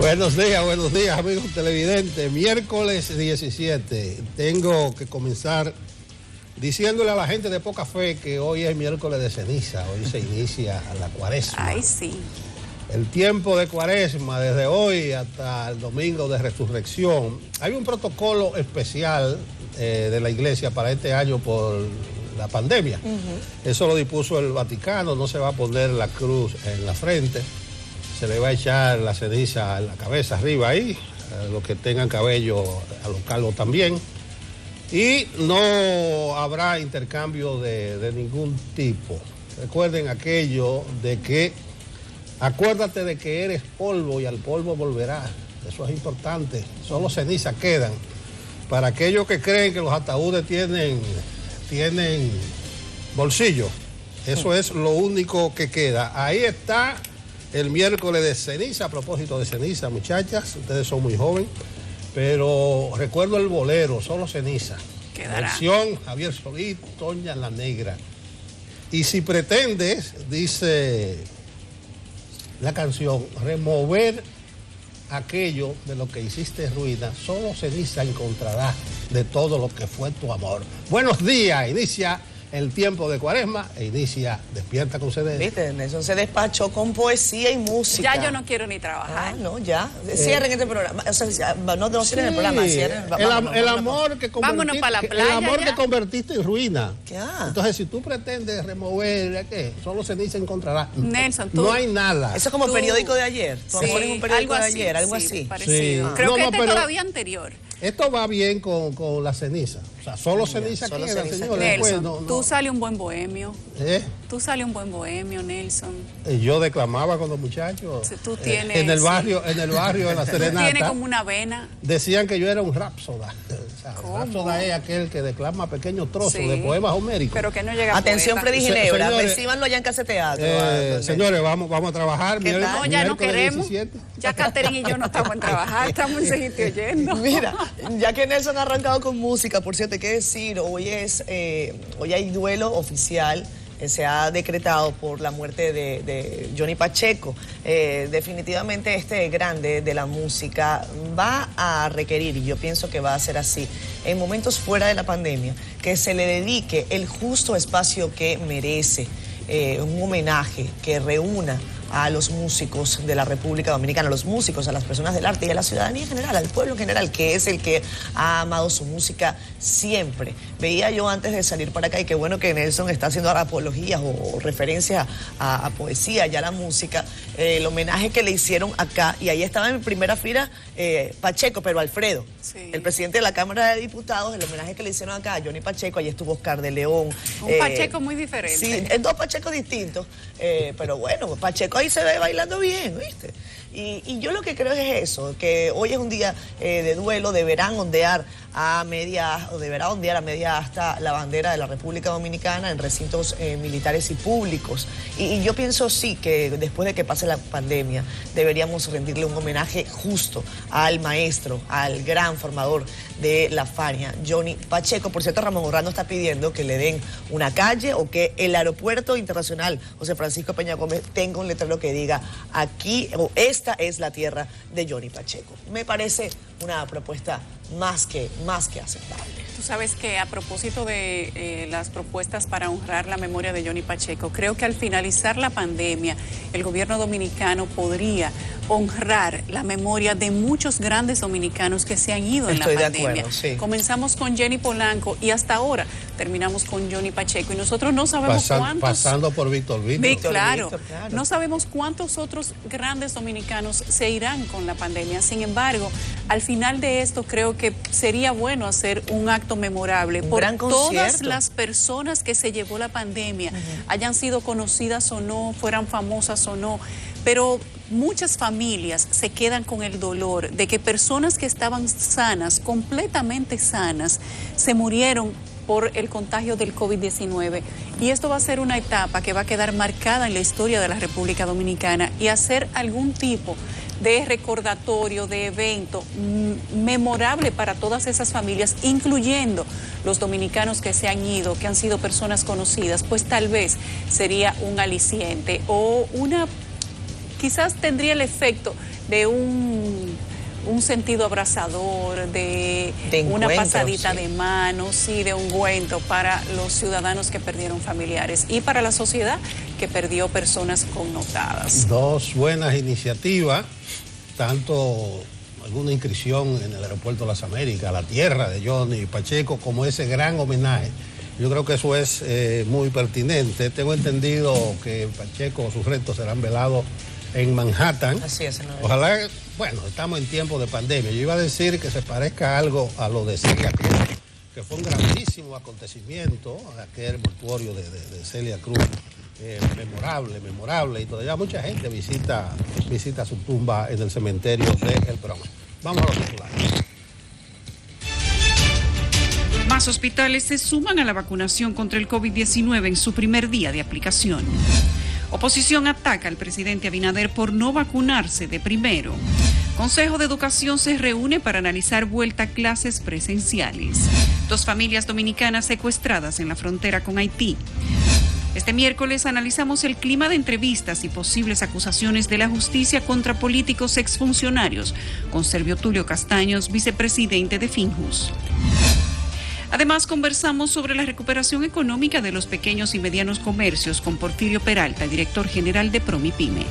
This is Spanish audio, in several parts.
Buenos días amigos televidentes. Miércoles 17. Tengo que comenzar diciéndole a la gente de poca fe que hoy es miércoles de ceniza. Hoy se inicia la cuaresma. Ay, sí. El tiempo de cuaresma, desde hoy hasta el domingo de resurrección. Hay un protocolo especial de la iglesia para este año por la pandemia. Eso lo dispuso el Vaticano. No se va a poner la cruz en la frente. Se le va a echar la ceniza en la cabeza arriba ahí, los que tengan cabello alocarlo también. Y no habrá intercambio de ningún tipo. Recuerden aquello de que, acuérdate de que eres polvo y al polvo volverás. Eso es importante. Solo cenizas quedan. Para aquellos que creen que los ataúdes tienen bolsillo, eso es lo único que queda. Ahí está el miércoles de ceniza. A propósito de ceniza, muchachas, ustedes son muy jóvenes, pero recuerdo el bolero, solo ceniza. Quedará. Versión Javier Solís, Toña la Negra. Y si pretendes, dice la canción, remover aquello de lo que hiciste ruina, solo ceniza encontrarás de todo lo que fue tu amor. Buenos días, inicia el tiempo de cuaresma e inicia Despierta con CDN. Viste, Nelson se despachó con poesía y música. Ya yo no quiero ni trabajar. Ah, no, ya. Cierren este programa. O sea, no cierren el programa, cierren. El amor que Vámonos para la playa. El amor ya que convertiste en ruina. Ya. Entonces, si tú pretendes remover, ¿qué? Solo ceniza encontrarás. Nelson, tú. No hay nada. Eso es como periódico de ayer. Tu Sí, amor es un periódico algo de ayer, algo sí, así. parecido. Sí. Creo No, que no, este pero todavía anterior. Esto va bien con la ceniza. O sea, solo ceniza solo queda, ceniza señores. queda. Después, Nelson, tú sales un buen bohemio. ¿Eh? Tú sales un buen bohemio, Nelson. Yo declamaba con los muchachos. Sí, tú tienes, en el sí. barrio, en la Tú serenata. tienes como una vena. Decían que yo era un rapsoda. O sea, ¿Cómo? rapsoda es aquel que declama pequeños trozos Sí. de poemas homéricos. Pero que no llega Atención, poeta. Freddy Ginebra, Señores, recíbanlo allá en Casa Teatro. Señores, vamos a trabajar. ¿Qué tal? No, ya no Miércoles queremos. 17. Ya Catherine y yo no estamos en trabajar, estamos en seguir oyendo. Mira, ya que Nelson ha arrancado con música, por cierto, hay que decir, hoy hay duelo oficial. Se ha decretado por la muerte de Johnny Pacheco. Definitivamente este grande de la música va a requerir, y yo pienso que va a ser así, en momentos fuera de la pandemia, que se le dedique el justo espacio que merece, un homenaje que reúna a los músicos de la República Dominicana, a los músicos, a las personas del arte y a la ciudadanía en general, al pueblo en general, que es el que ha amado su música siempre. Veía yo antes de salir para acá, y qué bueno que Nelson está haciendo apologías o referencias a poesía y a la música, el homenaje que le hicieron acá, y ahí estaba en primera fila Pacheco, pero Alfredo, Sí. el presidente de la Cámara de Diputados, el homenaje que le hicieron acá a Johnny Pacheco, ahí estuvo Oscar de León. Un Pacheco muy diferente. Sí, dos Pachecos distintos, pero bueno, Pacheco ahí se ve bailando bien, ¿viste? Y yo lo que creo es eso, que hoy es un día de duelo, deberán ondear a media hasta la bandera de la República Dominicana en recintos militares y públicos. Y yo pienso sí que después de que pase la pandemia deberíamos rendirle un homenaje justo al maestro, al gran formador de la Fania, Johnny Pacheco. Por cierto, Ramón Orlando está pidiendo que le den una calle o que el aeropuerto internacional José Francisco Peña Gómez tenga un letrero que diga aquí o esta es la tierra de Johnny Pacheco. Me parece una propuesta más que aceptable. Tú sabes que a propósito de las propuestas para honrar la memoria de Johnny Pacheco, creo que al finalizar la pandemia, el gobierno dominicano podría honrar la memoria de muchos grandes dominicanos que se han ido en la pandemia. Estoy de acuerdo, sí. Comenzamos con Jenny Polanco y hasta ahora terminamos con Johnny Pacheco, y nosotros no sabemos cuántos... Pasando por Víctor Víctor. Claro, claro. No sabemos cuántos otros grandes dominicanos se irán con la pandemia. Sin embargo, al final de esto creo que sería bueno hacer un acto memorable por gran todas concierto. las personas que se llevó la pandemia, hayan sido conocidas o no, fueran famosas o no, pero muchas familias se quedan con el dolor de que personas que estaban sanas, completamente sanas, se murieron por el contagio del COVID-19. Y esto va a ser una etapa que va a quedar marcada en la historia de la República Dominicana, y hacer algún tipo de recordatorio, de evento memorable para todas esas familias, incluyendo los dominicanos que se han ido, que han sido personas conocidas, pues tal vez sería un aliciente o una quizás tendría el efecto de un sentido abrazador, de una pasadita de manos y de ungüento para los ciudadanos que perdieron familiares y para la sociedad que perdió personas connotadas. Dos buenas iniciativas, tanto alguna inscripción en el Aeropuerto de las Américas, la tierra de Johnny Pacheco, como ese gran homenaje. Yo creo que eso es muy pertinente. Tengo entendido que Pacheco, sus restos serán velados en Manhattan. Así es. Ojalá, bueno, estamos en tiempo de pandemia. Yo iba a decir que se parezca algo a lo de Celia Cruz, que fue un grandísimo acontecimiento, aquel mortuorio de Celia Cruz. Memorable, y todavía mucha gente visita su tumba en el cementerio de El Bronx. Vamos a los titulares. Más hospitales se suman a la vacunación contra el COVID-19 en su primer día de aplicación. Oposición ataca al presidente Abinader por no vacunarse de primero. Consejo de Educación se reúne para analizar vuelta a clases presenciales. 2 familias dominicanas secuestradas en la frontera con Haití. Este miércoles analizamos el clima de entrevistas y posibles acusaciones de la justicia contra políticos exfuncionarios, con Servio Tulio Castaños, vicepresidente de Finjus. Además, conversamos sobre la recuperación económica de los pequeños y medianos comercios con Porfirio Peralta, director general de Promipyme.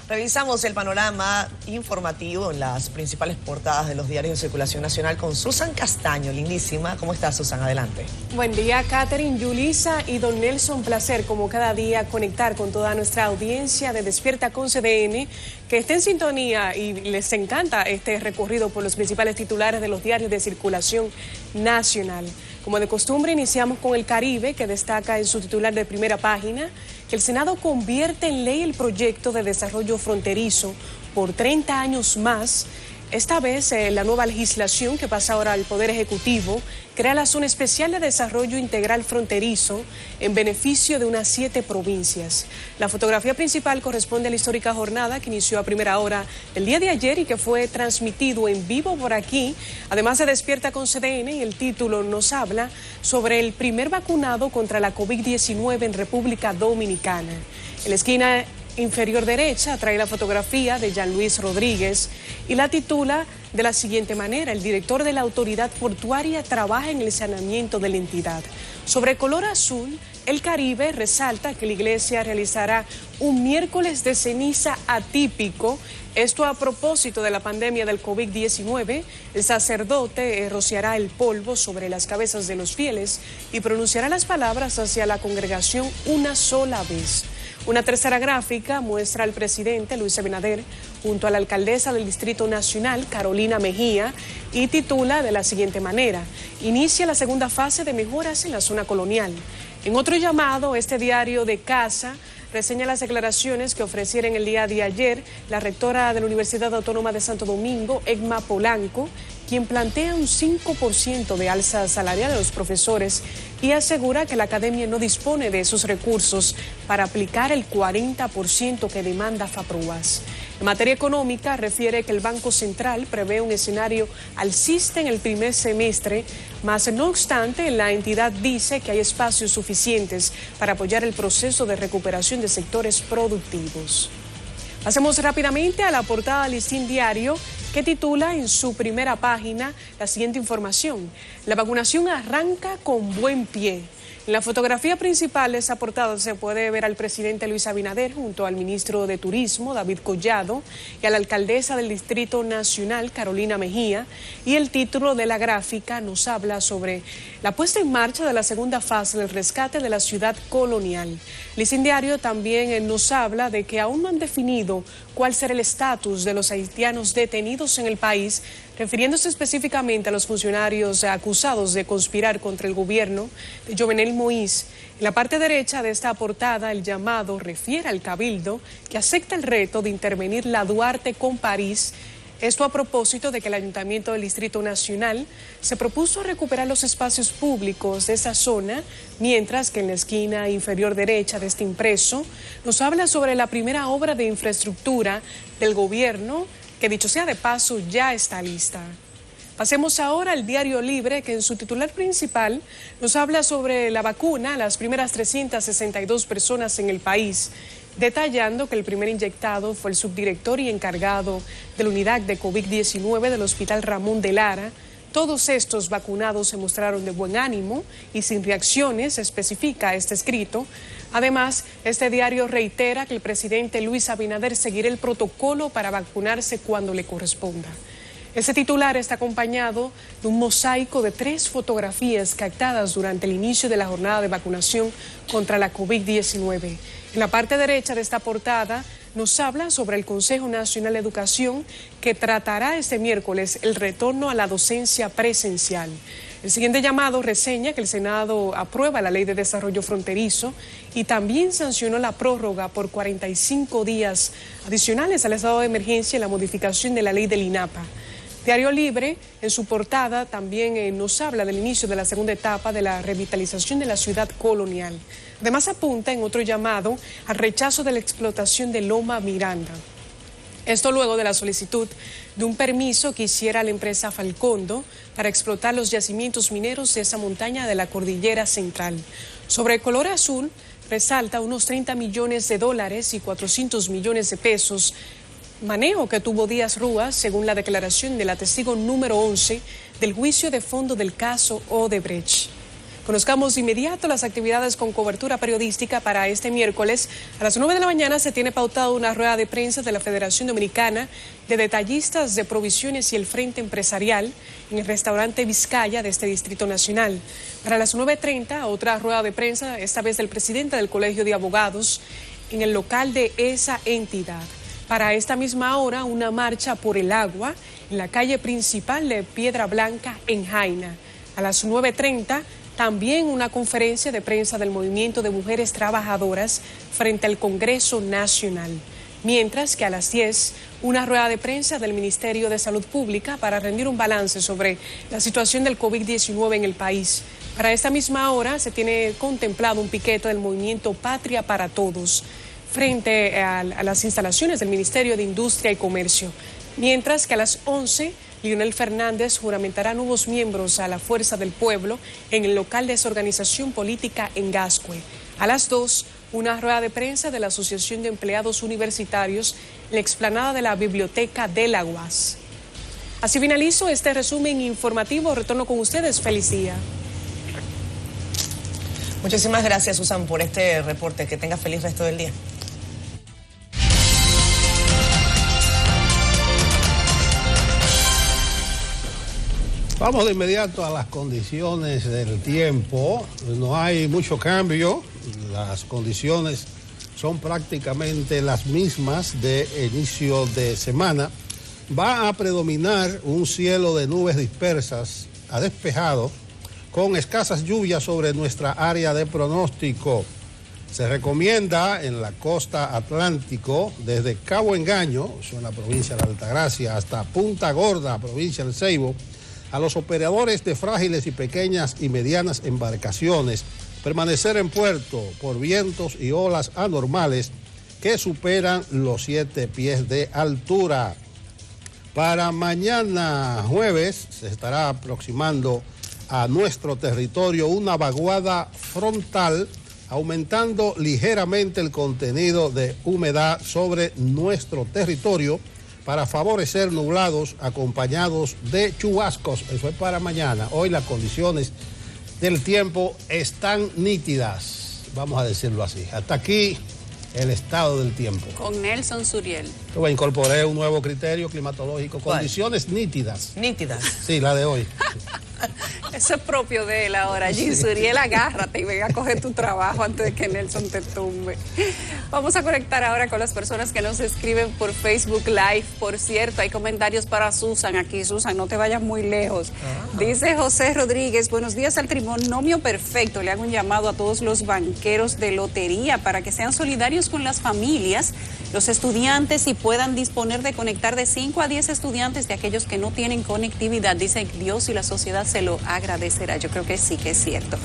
Revisamos el panorama informativo en las principales portadas de los diarios de circulación nacional con Susan Castaño, lindísima. ¿Cómo estás, Susan? Adelante. Buen día, Catherine, Yulisa y don Nelson. Placer, como cada día, conectar con toda nuestra audiencia de Despierta con CDN, que está en sintonía y les encanta este recorrido por los principales titulares de los diarios de circulación nacional. Como de costumbre, iniciamos con el Caribe, que destaca en su titular de primera página que el Senado convierte en ley el proyecto de desarrollo fronterizo por 30 años más. Esta vez, la nueva legislación que pasa ahora al Poder Ejecutivo crea la Zona Especial de Desarrollo Integral Fronterizo en beneficio de unas 7 provincias. La fotografía principal corresponde a la histórica jornada que inició a primera hora del día de ayer y que fue transmitido en vivo por aquí. Además, se despierta con CDN y el título nos habla sobre el primer vacunado contra la COVID-19 en República Dominicana. En la esquina inferior derecha trae la fotografía de Jean Luis Rodríguez y la titula de la siguiente manera: el director de la autoridad portuaria trabaja en el saneamiento de la entidad. Sobre color azul, el Caribe resalta que la iglesia realizará un miércoles de ceniza atípico. Esto a propósito de la pandemia del COVID-19, el sacerdote rociará el polvo sobre las cabezas de los fieles y pronunciará las palabras hacia la congregación una sola vez. Una tercera gráfica muestra al presidente Luis Abinader junto a la alcaldesa del Distrito Nacional, Carolina Mejía, y titula de la siguiente manera: inicia la segunda fase de mejoras en la zona colonial. En otro llamado, este diario de casa reseña las declaraciones que ofreciera en el día de ayer la rectora de la Universidad Autónoma de Santo Domingo, Egma Polanco, quien plantea un 5% de alza salarial a los profesores y asegura que la academia no dispone de esos recursos para aplicar el 40% que demanda FAPRUAS. En materia económica, refiere que el Banco Central prevé un escenario alcista en el primer semestre, mas no obstante, la entidad dice que hay espacios suficientes para apoyar el proceso de recuperación de sectores productivos. Pasemos rápidamente a la portada del Listín Diario, que titula en su primera página la siguiente información: la vacunación arranca con buen pie. En la fotografía principal de esa portada se puede ver al presidente Luis Abinader junto al ministro de Turismo, David Collado, y a la alcaldesa del Distrito Nacional, Carolina Mejía, y el título de la gráfica nos habla sobre la puesta en marcha de la segunda fase del rescate de la ciudad colonial. Listín Diario también nos habla de que aún no han definido cuál será el estatus de los haitianos detenidos en el país, refiriéndose específicamente a los funcionarios acusados de conspirar contra el gobierno de Jovenel Moïse. En la parte derecha de esta portada, el llamado refiere al Cabildo, que acepta el reto de intervenir la Duarte con París. Esto a propósito de que el Ayuntamiento del Distrito Nacional se propuso recuperar los espacios públicos de esa zona, mientras que en la esquina inferior derecha de este impreso nos habla sobre la primera obra de infraestructura del gobierno, que dicho sea de paso ya está lista. Pasemos ahora al Diario Libre, que en su titular principal nos habla sobre la vacuna a las primeras 362 personas en el país, detallando que el primer inyectado fue el subdirector y encargado de la unidad de COVID-19 del Hospital Ramón de Lara. Todos estos vacunados se mostraron de buen ánimo y sin reacciones, especifica este escrito. Además, este diario reitera que el presidente Luis Abinader seguirá el protocolo para vacunarse cuando le corresponda. Este titular está acompañado de un mosaico de 3 fotografías captadas durante el inicio de la jornada de vacunación contra la COVID-19. En la parte derecha de esta portada nos habla sobre el Consejo Nacional de Educación, que tratará este miércoles el retorno a la docencia presencial. El siguiente llamado reseña que el Senado aprueba la Ley de Desarrollo Fronterizo y también sancionó la prórroga por 45 días adicionales al estado de emergencia y la modificación de la ley del INAPA. Diario Libre, en su portada, también nos habla del inicio de la segunda etapa de la revitalización de la ciudad colonial. Además, apunta en otro llamado al rechazo de la explotación de Loma Miranda. Esto luego de la solicitud de un permiso que hiciera la empresa Falcondo para explotar los yacimientos mineros de esa montaña de la Cordillera Central. Sobre el color azul, resalta unos 30 millones de dólares y 400 millones de pesos, manejo que tuvo Díaz Rúa, según la declaración de la testigo número 11 del juicio de fondo del caso Odebrecht. Conozcamos de inmediato las actividades con cobertura periodística para este miércoles. A las 9 de la mañana se tiene pautada una rueda de prensa de la Federación Dominicana de Detallistas de Provisiones y el Frente Empresarial en el restaurante Vizcaya de este Distrito Nacional. Para las 9:30, otra rueda de prensa, esta vez del presidente del Colegio de Abogados, en el local de esa entidad. Para esta misma hora, una marcha por el agua en la calle principal de Piedra Blanca en Jaina. A las 9:30, también una conferencia de prensa del Movimiento de Mujeres Trabajadoras frente al Congreso Nacional. Mientras que a las 10, una rueda de prensa del Ministerio de Salud Pública para rendir un balance sobre la situación del COVID-19 en el país. Para esta misma hora se tiene contemplado un piquete del movimiento Patria para Todos frente a las instalaciones del Ministerio de Industria y Comercio. Mientras que a las 11, Leonel Fernández juramentará nuevos miembros a la Fuerza del Pueblo en el local de esa organización política en Gascue. A las 2, una rueda de prensa de la Asociación de Empleados Universitarios en la explanada de la Biblioteca de la UAS. Así finalizo este resumen informativo. Retorno con ustedes. Feliz día. Muchísimas gracias, Susan, por este reporte. Que tenga feliz resto del día. Vamos de inmediato a las condiciones del tiempo. No hay mucho cambio. Las condiciones son prácticamente las mismas de inicio de semana. Va a predominar un cielo de nubes dispersas a despejado, con escasas lluvias sobre nuestra área de pronóstico. Se recomienda en la costa atlántico, desde Cabo Engaño, eso en la provincia de la Altagracia, hasta Punta Gorda, provincia del Ceibo, a los operadores de frágiles y pequeñas y medianas embarcaciones permanecer en puerto por vientos y olas anormales que superan los 7 pies de altura. Para mañana jueves se estará aproximando a nuestro territorio una vaguada frontal, aumentando ligeramente el contenido de humedad sobre nuestro territorio para favorecer nublados acompañados de chubascos. Eso es para mañana. Hoy las condiciones del tiempo están nítidas, vamos a decirlo así. Hasta aquí el estado del tiempo. Con Nelson Suriel. Yo incorporé un nuevo criterio climatológico. ¿Cuál? Condiciones nítidas. Nítidas. Sí, la de hoy. Eso es propio de él ahora. Jim Suriel, agárrate y ven a coger tu trabajo antes de que Nelson te tumbe. Vamos a conectar ahora con las personas que nos escriben por Facebook Live. Por cierto, hay comentarios para Susan aquí. Susan, no te vayas muy lejos. Dice José Rodríguez, buenos días al trinomio perfecto. Le hago un llamado a todos los banqueros de lotería para que sean solidarios con las familias, los estudiantes, y puedan disponer de conectar de 5 a 10 estudiantes de aquellos que no tienen conectividad. Dice Dios y la sociedad se lo agradecerá. Yo creo que sí, que es cierto.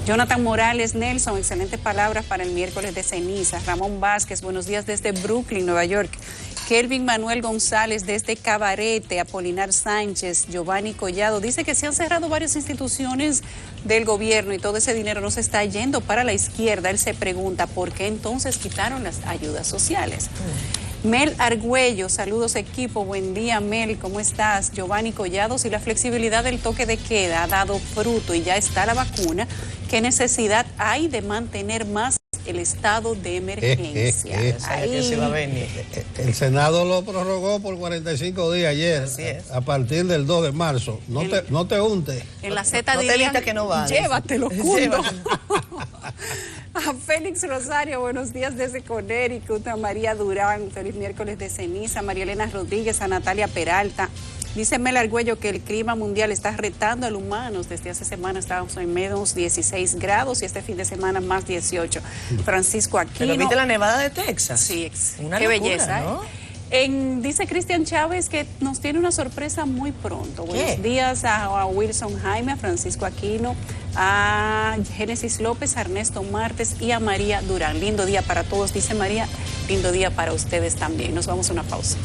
Jonathan Morales, Nelson, excelentes palabras para el miércoles de ceniza. Ramón Vázquez, buenos días desde Brooklyn, Nueva York. Kelvin Manuel González desde Cabarete, Apolinar Sánchez, Giovanni Collado, dice que se han cerrado varias instituciones del gobierno y todo ese dinero no se está yendo para la izquierda. Él se pregunta por qué entonces quitaron las ayudas sociales. Mel Argüello, saludos equipo, buen día Mel, ¿cómo estás? Giovanni Collado, si la flexibilidad del toque de queda ha dado fruto y ya está la vacuna, ¿qué necesidad hay de mantener más el estado de emergencia? El Senado lo prorrogó por 45 días ayer, a partir del 2 de marzo. No te untes. En la Z dirían, que no va. Llévatelo, cundo. A Félix Rosario, buenos días desde Connecticut, a María Durán, feliz miércoles de ceniza, a María Elena Rodríguez, a Natalia Peralta. Dice Mel Argüello que el clima mundial está retando al humano. Desde hace semanas estábamos en menos 16 grados y este fin de semana más 18. Francisco Aquino. ¿Pero viste la nevada de Texas? Sí, una qué locura, belleza, ¿no? Dice Cristian Chávez que nos tiene una sorpresa muy pronto. Buenos días a Wilson Jaime, a Francisco Aquino, a Génesis López, a Ernesto Martes y a María Durán. Lindo día para todos, dice María. Lindo día para ustedes también. Nos vamos a una pausa.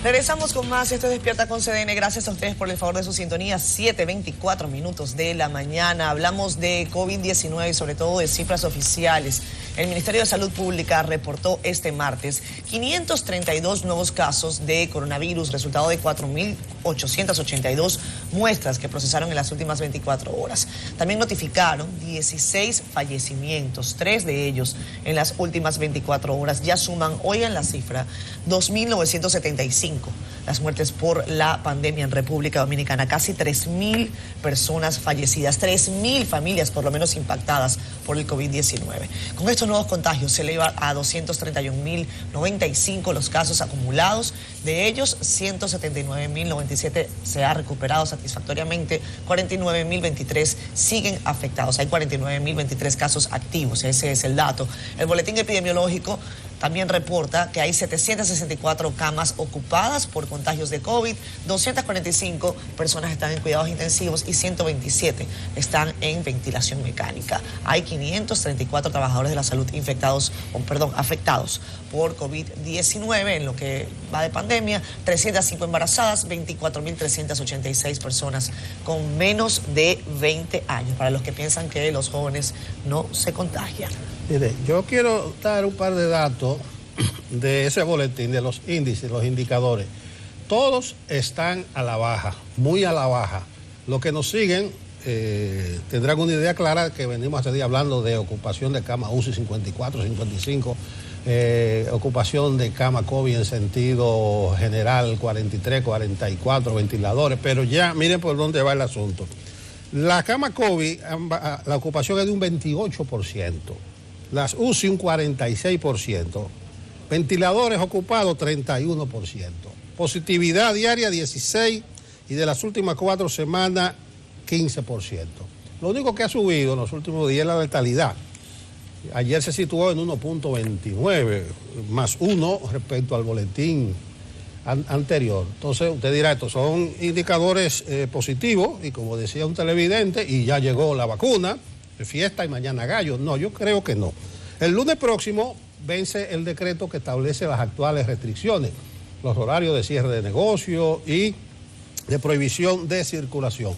Regresamos con más. Esto es Despierta con CDN. Gracias a ustedes por el favor de su sintonía. 7:24 minutos de la mañana. Hablamos de COVID-19 y sobre todo de cifras oficiales. El Ministerio de Salud Pública reportó este martes 532 nuevos casos de coronavirus, resultado de 4.882 muestras que procesaron en las últimas 24 horas. También notificaron 16 fallecimientos, 3 de ellos en las últimas 24 horas. Ya suman hoy en la cifra 2.975 las muertes por la pandemia en República Dominicana. Casi 3.000 personas fallecidas, 3.000 familias por lo menos impactadas por el COVID-19. Con estos nuevos contagios se eleva a 231.095 los casos acumulados. De ellos, 179.097 se ha recuperado satisfactoriamente, 49.023 siguen afectados. Hay 49.023 casos activos, ese es el dato. El boletín epidemiológico también reporta que hay 764 camas ocupadas por contagios de COVID, 245 personas están en cuidados intensivos y 127 están en ventilación mecánica. Hay 534 trabajadores de la salud afectados por COVID-19 en lo que va de pandemia, 305 embarazadas, 24.386 personas con menos de 20 años, para los que piensan que los jóvenes no se contagian. Mire, yo quiero dar un par de datos de ese boletín, de los índices, los indicadores. Todos están a la baja, muy a la baja. Los que nos siguen tendrán una idea clara que venimos hace día hablando de ocupación de cama UCI 54, 55, ocupación de cama COVID en sentido general 43, 44, ventiladores, pero ya miren por dónde va el asunto. La cama COVID, la ocupación es de un 28%. Las UCI un 46%, ventiladores ocupados 31%, positividad diaria 16% y de las últimas 4 semanas 15%. Lo único que ha subido en los últimos días es la letalidad. Ayer se situó en 1.29, más 1 respecto al boletín anterior. Entonces usted dirá, estos son indicadores positivos y como decía un televidente, y ya llegó la vacuna, fiesta y mañana gallo. No, yo creo que no. El lunes próximo vence el decreto que establece las actuales restricciones, los horarios de cierre de negocio y de prohibición de circulación.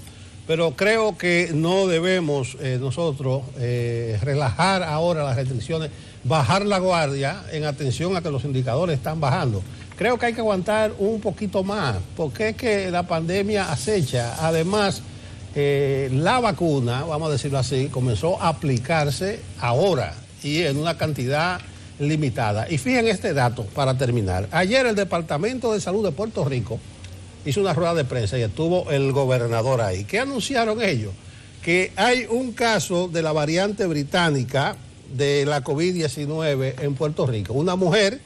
Pero creo que no debemos nosotros relajar ahora las restricciones, bajar la guardia en atención a que los indicadores están bajando. Creo que hay que aguantar un poquito más, porque es que la pandemia acecha. Además, la vacuna, vamos a decirlo así, comenzó a aplicarse ahora y en una cantidad limitada. Y fíjense este dato para terminar. Ayer el Departamento de Salud de Puerto Rico hizo una rueda de prensa y estuvo el gobernador ahí. ¿Qué anunciaron ellos? Que hay un caso de la variante británica de la COVID-19 en Puerto Rico. Una mujer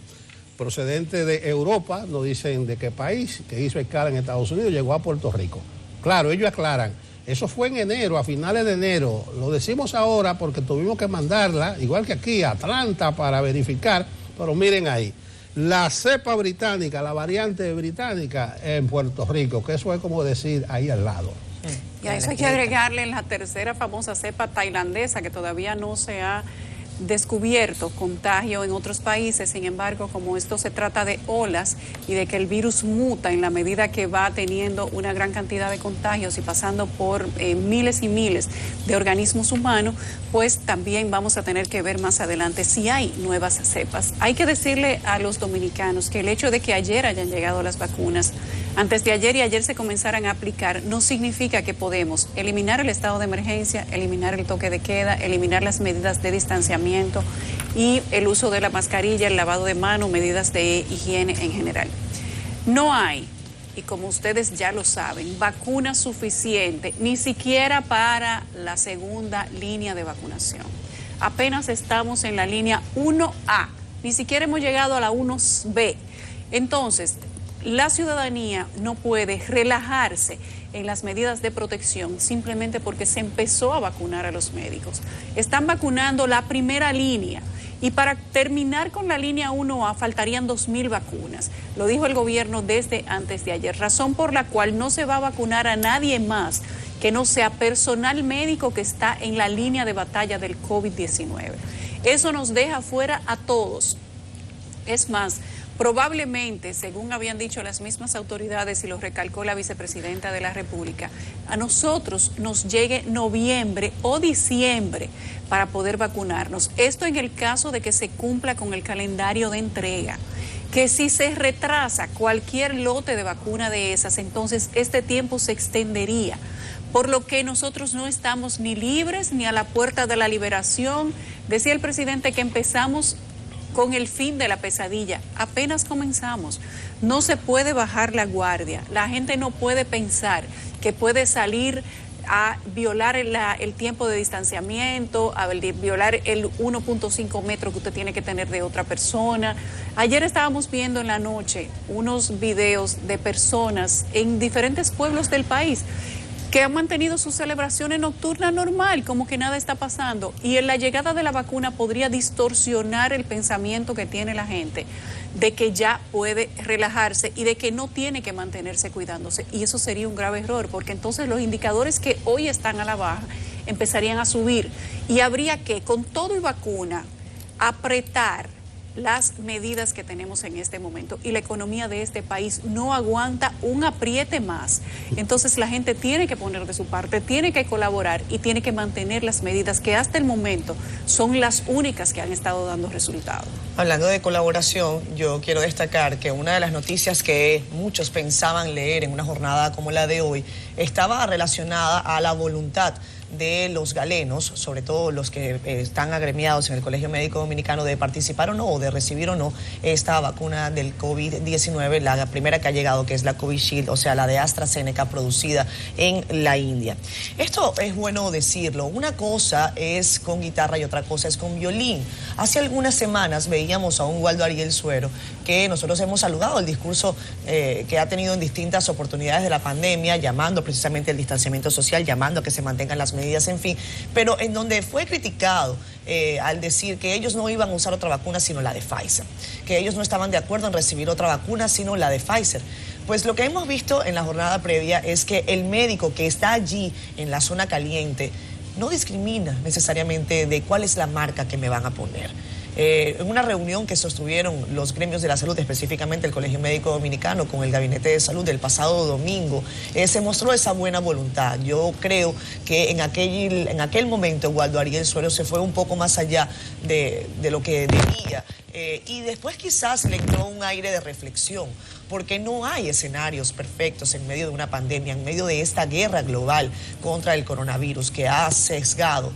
procedente de Europa, no dicen de qué país, que hizo escala en Estados Unidos, llegó a Puerto Rico. Claro, ellos aclaran, eso fue en enero, a finales de enero. Lo decimos ahora porque tuvimos que mandarla, igual que aquí, a Atlanta para verificar, pero miren ahí. La cepa británica, la variante británica en Puerto Rico, que eso es como decir ahí al lado. Y a eso hay que agregarle la tercera famosa cepa tailandesa que todavía no se ha descubierto contagio en otros países. Sin embargo, como esto se trata de olas y de que el virus muta en la medida que va teniendo una gran cantidad de contagios y pasando por miles y miles de organismos humanos, pues también vamos a tener que ver más adelante si hay nuevas cepas. Hay que decirle a los dominicanos que el hecho de que ayer hayan llegado las vacunas, antes de ayer y ayer se comenzaran a aplicar, no significa que podemos eliminar el estado de emergencia, eliminar el toque de queda, eliminar las medidas de distanciamiento y el uso de la mascarilla, el lavado de manos, medidas de higiene en general. No hay, y como ustedes ya lo saben, vacuna suficiente, ni siquiera para la segunda línea de vacunación. Apenas estamos en la línea 1A, ni siquiera hemos llegado a la 1B. Entonces, la ciudadanía no puede relajarse en las medidas de protección simplemente porque se empezó a vacunar a los médicos. Están vacunando la primera línea y para terminar con la línea 1A faltarían 2.000 vacunas. Lo dijo el gobierno desde antes de ayer, razón por la cual no se va a vacunar a nadie más que no sea personal médico que está en la línea de batalla del COVID-19. Eso nos deja fuera a todos. Es más, probablemente, según habían dicho las mismas autoridades y lo recalcó la vicepresidenta de la República, a nosotros nos llegue noviembre o diciembre para poder vacunarnos. Esto en el caso de que se cumpla con el calendario de entrega. Que si se retrasa cualquier lote de vacuna de esas, entonces este tiempo se extendería. Por lo que nosotros no estamos ni libres ni a la puerta de la liberación. Decía el presidente que empezamos con el fin de la pesadilla. Apenas comenzamos. No se puede bajar la guardia. La gente no puede pensar que puede salir a violar el tiempo de distanciamiento, a violar el 1.5 metros que usted tiene que tener de otra persona. Ayer estábamos viendo en la noche unos videos de personas en diferentes pueblos del país que han mantenido sus celebraciones nocturnas normal, como que nada está pasando. Y en la llegada de la vacuna podría distorsionar el pensamiento que tiene la gente de que ya puede relajarse y de que no tiene que mantenerse cuidándose. Y eso sería un grave error, porque entonces los indicadores que hoy están a la baja empezarían a subir. Y habría que, con todo y vacuna, apretar las medidas que tenemos en este momento, y la economía de este país no aguanta un apriete más. Entonces la gente tiene que poner de su parte, tiene que colaborar y tiene que mantener las medidas que hasta el momento son las únicas que han estado dando resultados. Hablando de colaboración, yo quiero destacar que una de las noticias que muchos pensaban leer en una jornada como la de hoy estaba relacionada a la voluntad de los galenos, sobre todo los que están agremiados en el Colegio Médico Dominicano, de participar o no, o de recibir o no esta vacuna del COVID-19, la primera que ha llegado, que es la Covishield, o sea, la de AstraZeneca, producida en la India. Esto es bueno decirlo, una cosa es con guitarra y otra cosa es con violín. Hace algunas semanas veíamos a un Waldo Ariel Suero, que nosotros hemos saludado el discurso que ha tenido en distintas oportunidades de la pandemia, llamando precisamente el distanciamiento social, llamando a que se mantengan las medidas, en fin, pero en donde fue criticado al decir que ellos no iban a usar otra vacuna sino la de Pfizer, que ellos no estaban de acuerdo en recibir otra vacuna sino la de Pfizer. Pues lo que hemos visto en la jornada previa es que el médico que está allí en la zona caliente no discrimina necesariamente de cuál es la marca que me van a poner. En una reunión que sostuvieron los gremios de la salud, específicamente el Colegio Médico Dominicano con el Gabinete de Salud del pasado domingo, se mostró esa buena voluntad. Yo creo que en aquel momento Waldo Ariel Suero se fue un poco más allá de lo que debía. Y después quizás le entró un aire de reflexión, porque no hay escenarios perfectos en medio de una pandemia, en medio de esta guerra global contra el coronavirus que ha sesgado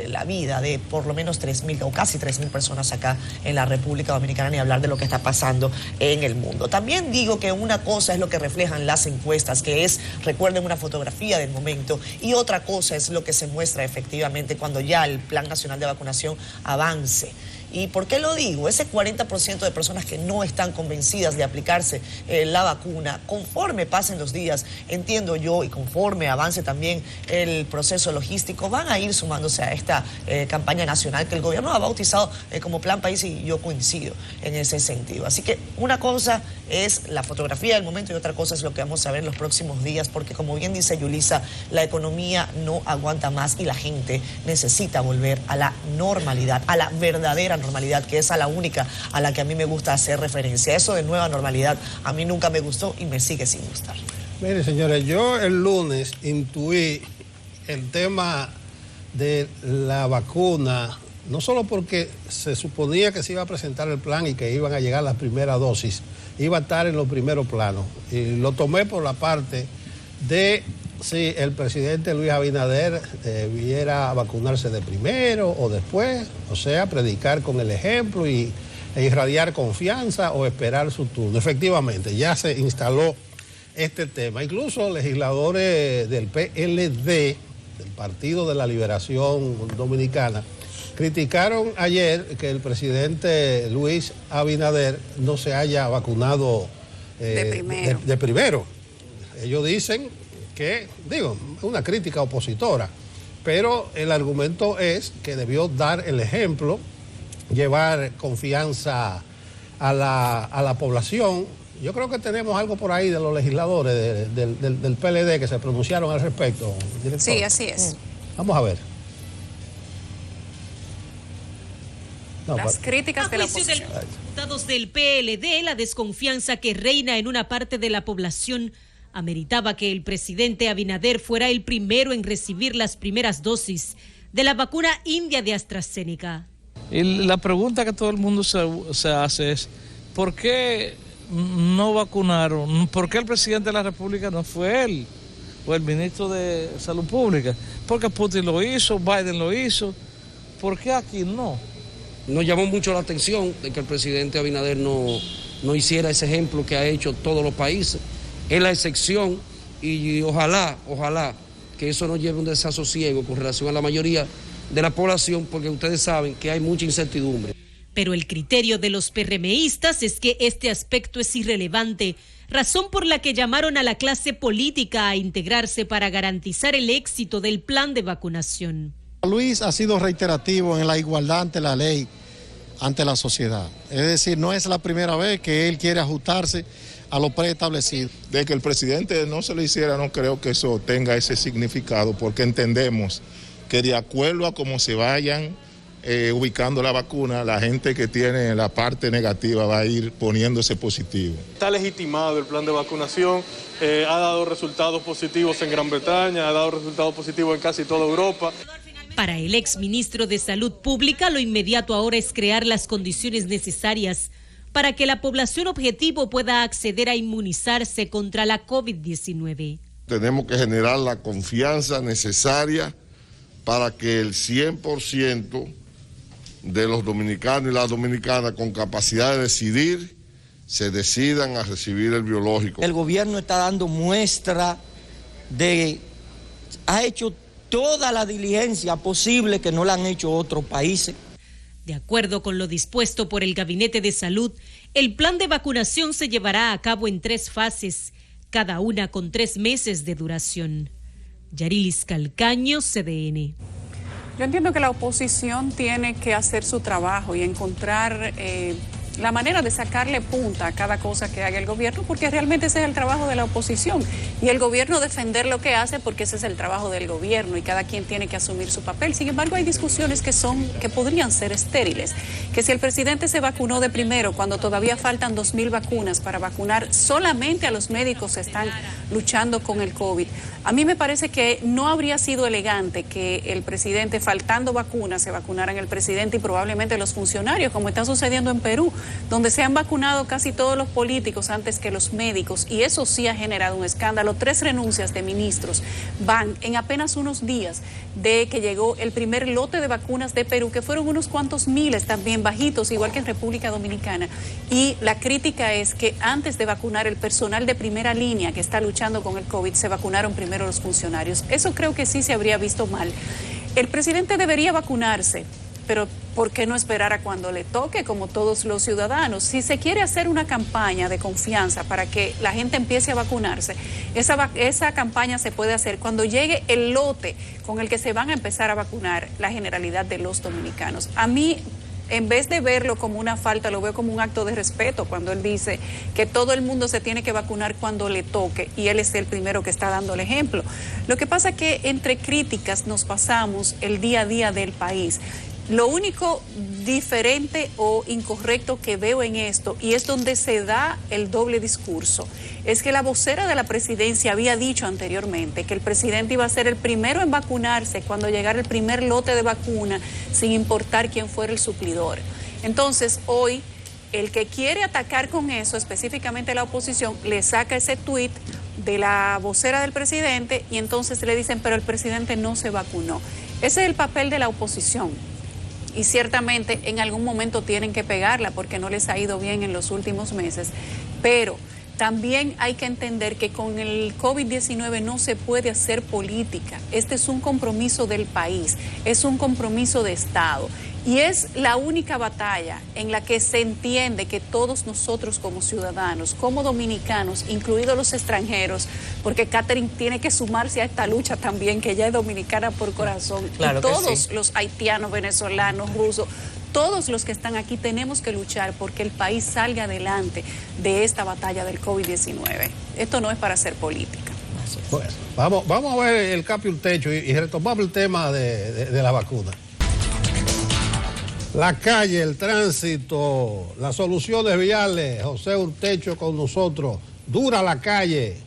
la vida de por lo menos 3.000 o casi 3.000 personas acá en la República Dominicana, ni hablar de lo que está pasando en el mundo. También digo que una cosa es lo que reflejan las encuestas, que es, recuerden, una fotografía del momento, y otra cosa es lo que se muestra efectivamente cuando ya el Plan Nacional de Vacunación avance. ¿Y por qué lo digo? Ese 40% de personas que no están convencidas de aplicarse la vacuna, conforme pasen los días, entiendo yo, y conforme avance también el proceso logístico, van a ir sumándose a esta campaña nacional que el gobierno ha bautizado como Plan País, y yo coincido en ese sentido. Así que una cosa es la fotografía del momento y otra cosa es lo que vamos a ver en los próximos días, porque como bien dice Yulisa, la economía no aguanta más y la gente necesita volver a la normalidad, a la verdadera normalidad, que es a la única a la que a mí me gusta hacer referencia. Eso de nueva normalidad a mí nunca me gustó y me sigue sin gustar. Mire, señores, yo el lunes intuí el tema de la vacuna, no solo porque se suponía que se iba a presentar el plan y que iban a llegar las primeras dosis, iba a estar en los primeros planos. Y lo tomé por la parte de si el presidente Luis Abinader debiera vacunarse de primero o después, o sea, predicar con el ejemplo e irradiar confianza o esperar su turno. Efectivamente, ya se instaló este tema. Incluso legisladores del PLD, del Partido de la Liberación Dominicana, criticaron ayer que el presidente Luis Abinader no se haya vacunado de primero. Ellos dicen que, digo, una crítica opositora, pero el argumento es que debió dar el ejemplo, llevar confianza a la población. Yo creo que tenemos algo por ahí de los legisladores del PLD que se pronunciaron al respecto, director. Sí, así es. Vamos a ver. Las críticas de la oposición. A juicio de los diputados del PLD, la desconfianza que reina en una parte de la población ameritaba que el presidente Abinader fuera el primero en recibir las primeras dosis de la vacuna india de AstraZeneca. Y la pregunta que todo el mundo se hace es, ¿por qué no vacunaron? ¿Por qué el presidente de la República no fue él o el ministro de Salud Pública? Porque Putin lo hizo, Biden lo hizo, ¿por qué aquí no? Nos llamó mucho la atención de que el presidente Abinader no hiciera ese ejemplo que ha hecho todos los países. Es la excepción y ojalá que eso no lleve un desasosiego con relación a la mayoría de la población, porque ustedes saben que hay mucha incertidumbre. Pero el criterio de los PRMistas es que este aspecto es irrelevante, razón por la que llamaron a la clase política a integrarse para garantizar el éxito del plan de vacunación. Luis ha sido reiterativo en la igualdad ante la ley, ante la sociedad. Es decir, no es la primera vez que él quiere ajustarse a lo preestablecido. De que el presidente no se lo hiciera, no creo que eso tenga ese significado, porque entendemos que de acuerdo a cómo se vayan ubicando la vacuna, la gente que tiene la parte negativa va a ir poniéndose positivo. Está legitimado el plan de vacunación, ha dado resultados positivos en Gran Bretaña, ha dado resultados positivos en casi toda Europa. Para el exministro de Salud Pública, lo inmediato ahora es crear las condiciones necesarias para que la población objetivo pueda acceder a inmunizarse contra la COVID-19. Tenemos que generar la confianza necesaria para que el 100% de los dominicanos y las dominicanas con capacidad de decidir se decidan a recibir el biológico. El gobierno está dando muestra ha hecho toda la diligencia posible que no la han hecho otros países. De acuerdo con lo dispuesto por el Gabinete de Salud, el plan de vacunación se llevará a cabo en 3 fases, cada una con 3 meses de duración. Yarilis Calcaño, CDN. Yo entiendo que la oposición tiene que hacer su trabajo y encontrar la manera de sacarle punta a cada cosa que haga el gobierno, porque realmente ese es el trabajo de la oposición, y el gobierno defender lo que hace, porque ese es el trabajo del gobierno y cada quien tiene que asumir su papel. Sin embargo, hay discusiones que podrían ser estériles, que si el presidente se vacunó de primero cuando todavía faltan 2,000 vacunas para vacunar solamente a los médicos que están luchando con el COVID, a mí me parece que no habría sido elegante que el presidente, faltando vacunas, se vacunaran el presidente y probablemente los funcionarios, como está sucediendo en Perú, donde se han vacunado casi todos los políticos antes que los médicos, y eso sí ha generado un escándalo. 3 renuncias de ministros van en apenas unos días de que llegó el primer lote de vacunas de Perú, que fueron unos cuantos miles, también bajitos, igual que en República Dominicana. Y la crítica es que antes de vacunar el personal de primera línea que está luchando con el COVID, se vacunaron primero los funcionarios. Eso creo que sí se habría visto mal. El presidente debería vacunarse pero ¿por qué no esperar a cuando le toque, como todos los ciudadanos? Si se quiere hacer una campaña de confianza para que la gente empiece a vacunarse, esa campaña se puede hacer cuando llegue el lote con el que se van a empezar a vacunar la generalidad de los dominicanos. A mí, en vez de verlo como una falta, lo veo como un acto de respeto cuando él dice que todo el mundo se tiene que vacunar cuando le toque y él es el primero que está dando el ejemplo. Lo que pasa es que entre críticas nos pasamos el día a día del país. Lo único diferente o incorrecto que veo en esto, y es donde se da el doble discurso, es que la vocera de la presidencia había dicho anteriormente que el presidente iba a ser el primero en vacunarse cuando llegara el primer lote de vacuna, sin importar quién fuera el suplidor. Entonces, hoy, el que quiere atacar con eso, específicamente la oposición, le saca ese tuit de la vocera del presidente y entonces le dicen, pero el presidente no se vacunó. Ese es el papel de la oposición. Y ciertamente en algún momento tienen que pegarla porque no les ha ido bien en los últimos meses, pero también hay que entender que con el COVID-19 no se puede hacer política. Este es un compromiso del país, es un compromiso de Estado y es la única batalla en la que se entiende que todos nosotros como ciudadanos, como dominicanos, incluidos los extranjeros, porque Catherine tiene que sumarse a esta lucha también, que ella es dominicana por corazón, claro, y todos sí, los haitianos, venezolanos, rusos, todos los que están aquí tenemos que luchar porque el país salga adelante de esta batalla del COVID-19. Esto no es para hacer política. Bueno, vamos a ver el cambio un techo y retomamos el tema de la vacuna. La calle, el tránsito, las soluciones viales. José Urtecho con nosotros. Dura la calle.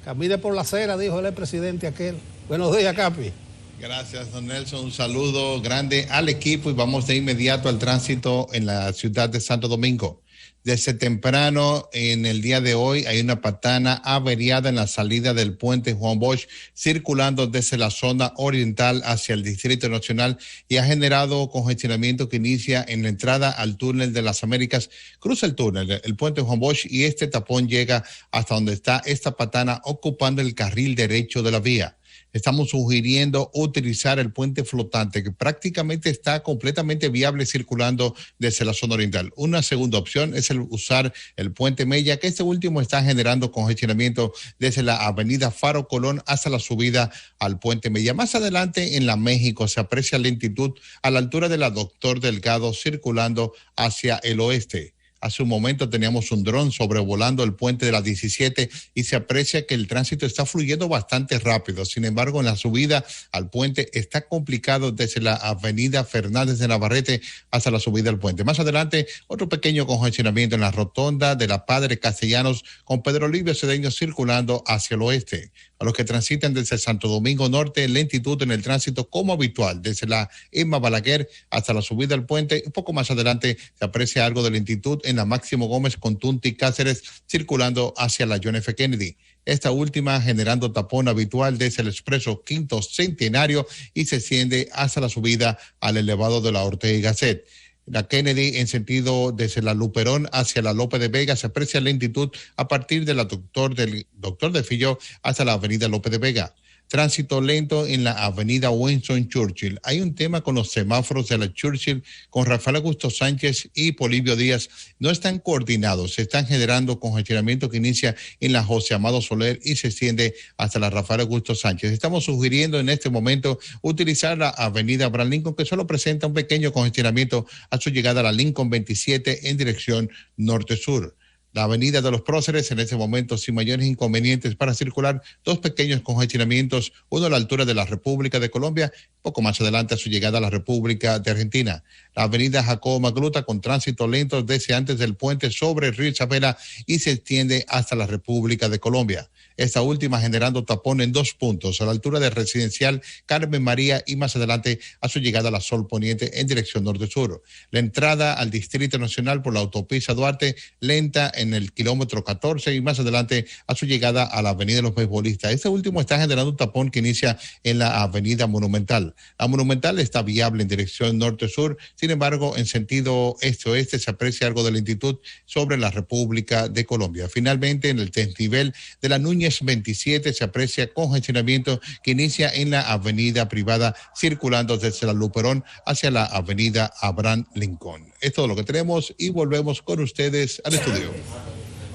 Camine por la acera, dijo el presidente aquel. Buenos días, Capi. Gracias, don Nelson. Un saludo grande al equipo y vamos de inmediato al tránsito en la ciudad de Santo Domingo. Desde temprano en el día de hoy hay una patana averiada en la salida del puente Juan Bosch, circulando desde la zona oriental hacia el Distrito Nacional y ha generado congestionamiento que inicia en la entrada al túnel de las Américas. Cruza el túnel, el puente Juan Bosch, y este tapón llega hasta donde está esta patana ocupando el carril derecho de la vía. Estamos sugiriendo utilizar el puente flotante, que prácticamente está completamente viable circulando desde la zona oriental. Una segunda opción es usar el puente Mella, que este último está generando congestionamiento desde la avenida Faro Colón hasta la subida al puente Mella. Más adelante en la México se aprecia lentitud a la altura de la Doctor Delgado circulando hacia el oeste. Hace un momento teníamos un dron sobrevolando el puente de la 17 y se aprecia que el tránsito está fluyendo bastante rápido. Sin embargo, en la subida al puente está complicado desde la avenida Fernández de Navarrete hasta la subida al puente. Más adelante, otro pequeño congestionamiento en la rotonda de la Padre Castellanos con Pedro Livio Cedeño circulando hacia el oeste. A los que transitan desde Santo Domingo Norte, lentitud en el tránsito como habitual, desde la Emma Balaguer hasta la subida al puente. Un poco más adelante se aprecia algo de lentitud en la Máximo Gómez con Tunti Cáceres, circulando hacia la John F. Kennedy. Esta última generando tapón habitual desde el expreso Quinto Centenario y se extiende hasta la subida al elevado de la Ortega y Gasset. La Kennedy en sentido desde la Luperón hacia la Lope de Vega se aprecia lentitud a partir de la Doctor de Filló hasta la avenida Lope de Vega. Tránsito lento en la avenida Winston Churchill. Hay un tema con los semáforos de la Churchill con Rafael Augusto Sánchez y Polibio Díaz. No están coordinados, se están generando congestionamiento que inicia en la José Amado Soler y se extiende hasta la Rafael Augusto Sánchez. Estamos sugiriendo en este momento utilizar la avenida Abraham Lincoln, que solo presenta un pequeño congestionamiento a su llegada a la Lincoln 27 en dirección norte-sur. La avenida de los Próceres en este momento sin mayores inconvenientes para circular, dos pequeños congestionamientos, uno a la altura de la República de Colombia, poco más adelante a su llegada a la República de Argentina. La avenida Jacobo Magluta con tránsito lento desde antes del puente sobre el río Isabela y se extiende hasta la República de Colombia. Esta última generando tapón en dos puntos, a la altura del residencial Carmen María y más adelante a su llegada a la Sol Poniente en dirección norte-sur. La entrada al Distrito Nacional por la autopista Duarte, lenta en el kilómetro 14 y más adelante a su llegada a la avenida de los Beisbolistas. Este último está generando un tapón que inicia en la avenida Monumental. La Monumental está viable en dirección norte-sur, sin embargo, en sentido este-oeste se aprecia algo de lentitud sobre la República de Colombia. Finalmente, en el desnivel de la Núñez 27 se aprecia congestionamiento que inicia en la avenida Privada, circulando desde la Luperón hacia la avenida Abraham Lincoln. Es todo lo que tenemos y volvemos con ustedes al estudio.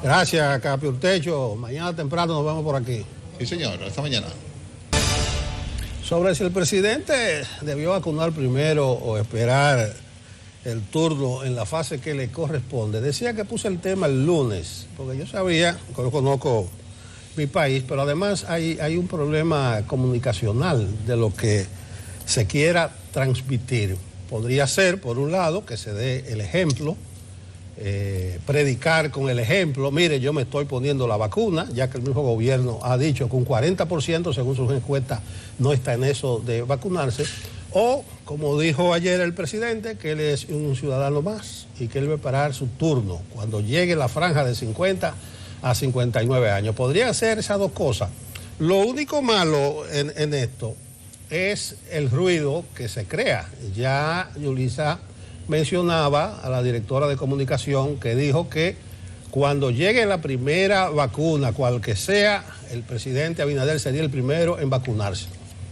Gracias, Capi Urtecho. Mañana temprano nos vemos por aquí. Sí, señor. Hasta mañana. Sobre si el presidente debió vacunar primero o esperar el turno en la fase que le corresponde. Decía que puse el tema el lunes, porque yo sabía, yo conozco mi país, pero además hay un problema comunicacional de lo que se quiera transmitir. Podría ser, por un lado, que se dé el ejemplo, predicar con el ejemplo. Mire, yo me estoy poniendo la vacuna, ya que el mismo gobierno ha dicho que un 40%, según sus encuestas, no está en eso de vacunarse. O, como dijo ayer el presidente, que él es un ciudadano más y que él va a esperar su turno cuando llegue la franja de 50 a 59 años. Podría hacer esas dos cosas. Lo único malo en esto es el ruido que se crea. Ya Yulisa mencionaba a la directora de comunicación que dijo que cuando llegue la primera vacuna, cual que sea, el presidente Abinader sería el primero en vacunarse.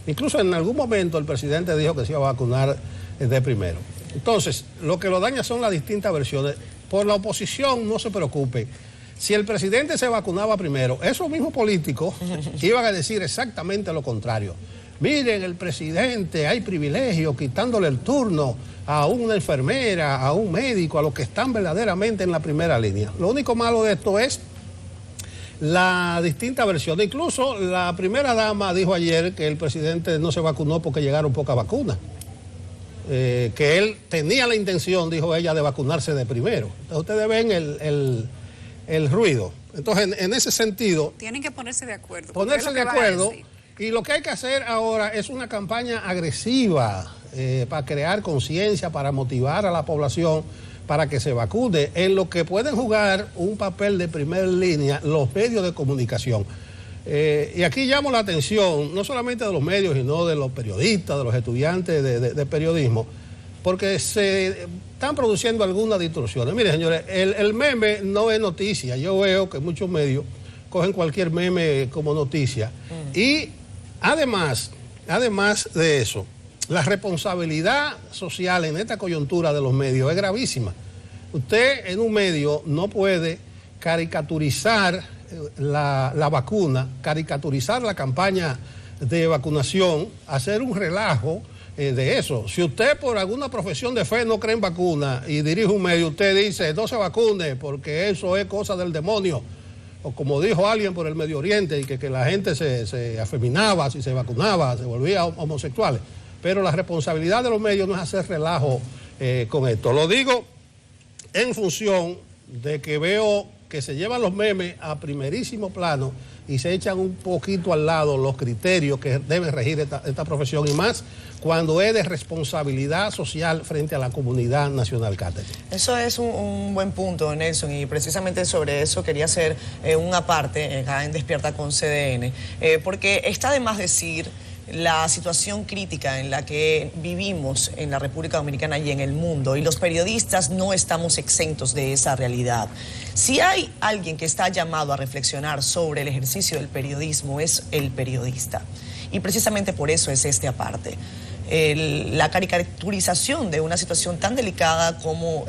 Incluso en algún momento el presidente dijo que se iba a vacunar de primero. Entonces, lo que lo daña son las distintas versiones. Por la oposición, no se preocupe. Si el presidente se vacunaba primero, esos mismos políticos iban a decir exactamente lo contrario. Miren, el presidente, hay privilegios, quitándole el turno a una enfermera, a un médico, a los que están verdaderamente en la primera línea. Lo único malo de esto es la distinta versión. Incluso la primera dama dijo ayer que el presidente no se vacunó porque llegaron pocas vacunas. Que él tenía la intención, dijo ella, de vacunarse de primero. Entonces ustedes ven el ruido. Entonces, en ese sentido... Tienen que ponerse de acuerdo. Ponerse de acuerdo. Y lo que hay que hacer ahora es una campaña agresiva para crear conciencia, para motivar a la población para que se vacune, en lo que pueden jugar un papel de primera línea los medios de comunicación. Y aquí llamo la atención, no solamente de los medios, sino de los periodistas, de los estudiantes de periodismo, porque se están produciendo algunas distorsiones. Miren, señores, el meme no es noticia. Yo veo que muchos medios cogen cualquier meme como noticia. Y además de eso, la responsabilidad social en esta coyuntura de los medios es gravísima. Usted en un medio no puede caricaturizar la vacuna, caricaturizar la campaña de vacunación, hacer un relajo de eso. Si usted por alguna profesión de fe no cree en vacuna y dirige un medio, usted dice no se vacune porque eso es cosa del demonio. O como dijo alguien por el Medio Oriente, y que la gente se afeminaba, si se vacunaba, se volvía homosexuales. Pero la responsabilidad de los medios no es hacer relajo con esto. Lo digo en función de que veo que se llevan los memes a primerísimo plano y se echan un poquito al lado los criterios que deben regir esta profesión, y más cuando es de responsabilidad social frente a la comunidad nacional católica. Eso es un buen punto, Nelson, y precisamente sobre eso quería hacer una parte acá en Despierta con CDN, porque está de más decir la situación crítica en la que vivimos en la República Dominicana y en el mundo, y los periodistas no estamos exentos de esa realidad. Si hay alguien que está llamado a reflexionar sobre el ejercicio del periodismo, es el periodista. Y precisamente por eso es este aparte. La caricaturización de una situación tan delicada como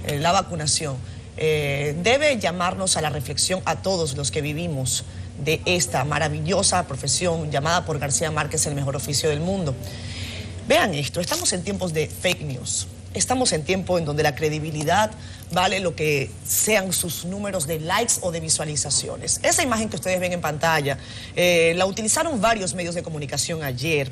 la vacunación debe llamarnos a la reflexión a todos los que vivimos de esta maravillosa profesión llamada por García Márquez el mejor oficio del mundo. Vean esto, estamos en tiempos de fake news, estamos en tiempos en donde la credibilidad vale lo que sean sus números de likes o de visualizaciones. Esa imagen que ustedes ven en pantalla la utilizaron varios medios de comunicación ayer.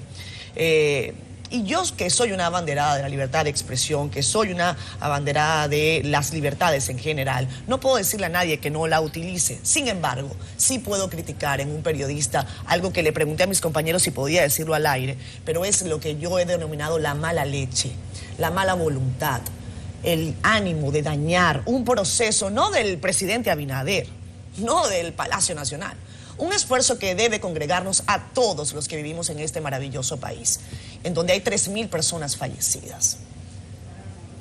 Y yo, que soy una abanderada de la libertad de expresión, que soy una abanderada de las libertades en general, no puedo decirle a nadie que no la utilice. Sin embargo, sí puedo criticar en un periodista algo que le pregunté a mis compañeros si podía decirlo al aire, pero es lo que yo he denominado la mala leche, la mala voluntad. el ánimo de dañar un proceso, no del presidente Abinader, no del Palacio Nacional, un esfuerzo que debe congregarnos a todos los que vivimos en este maravilloso país, en donde hay 3.000 personas fallecidas.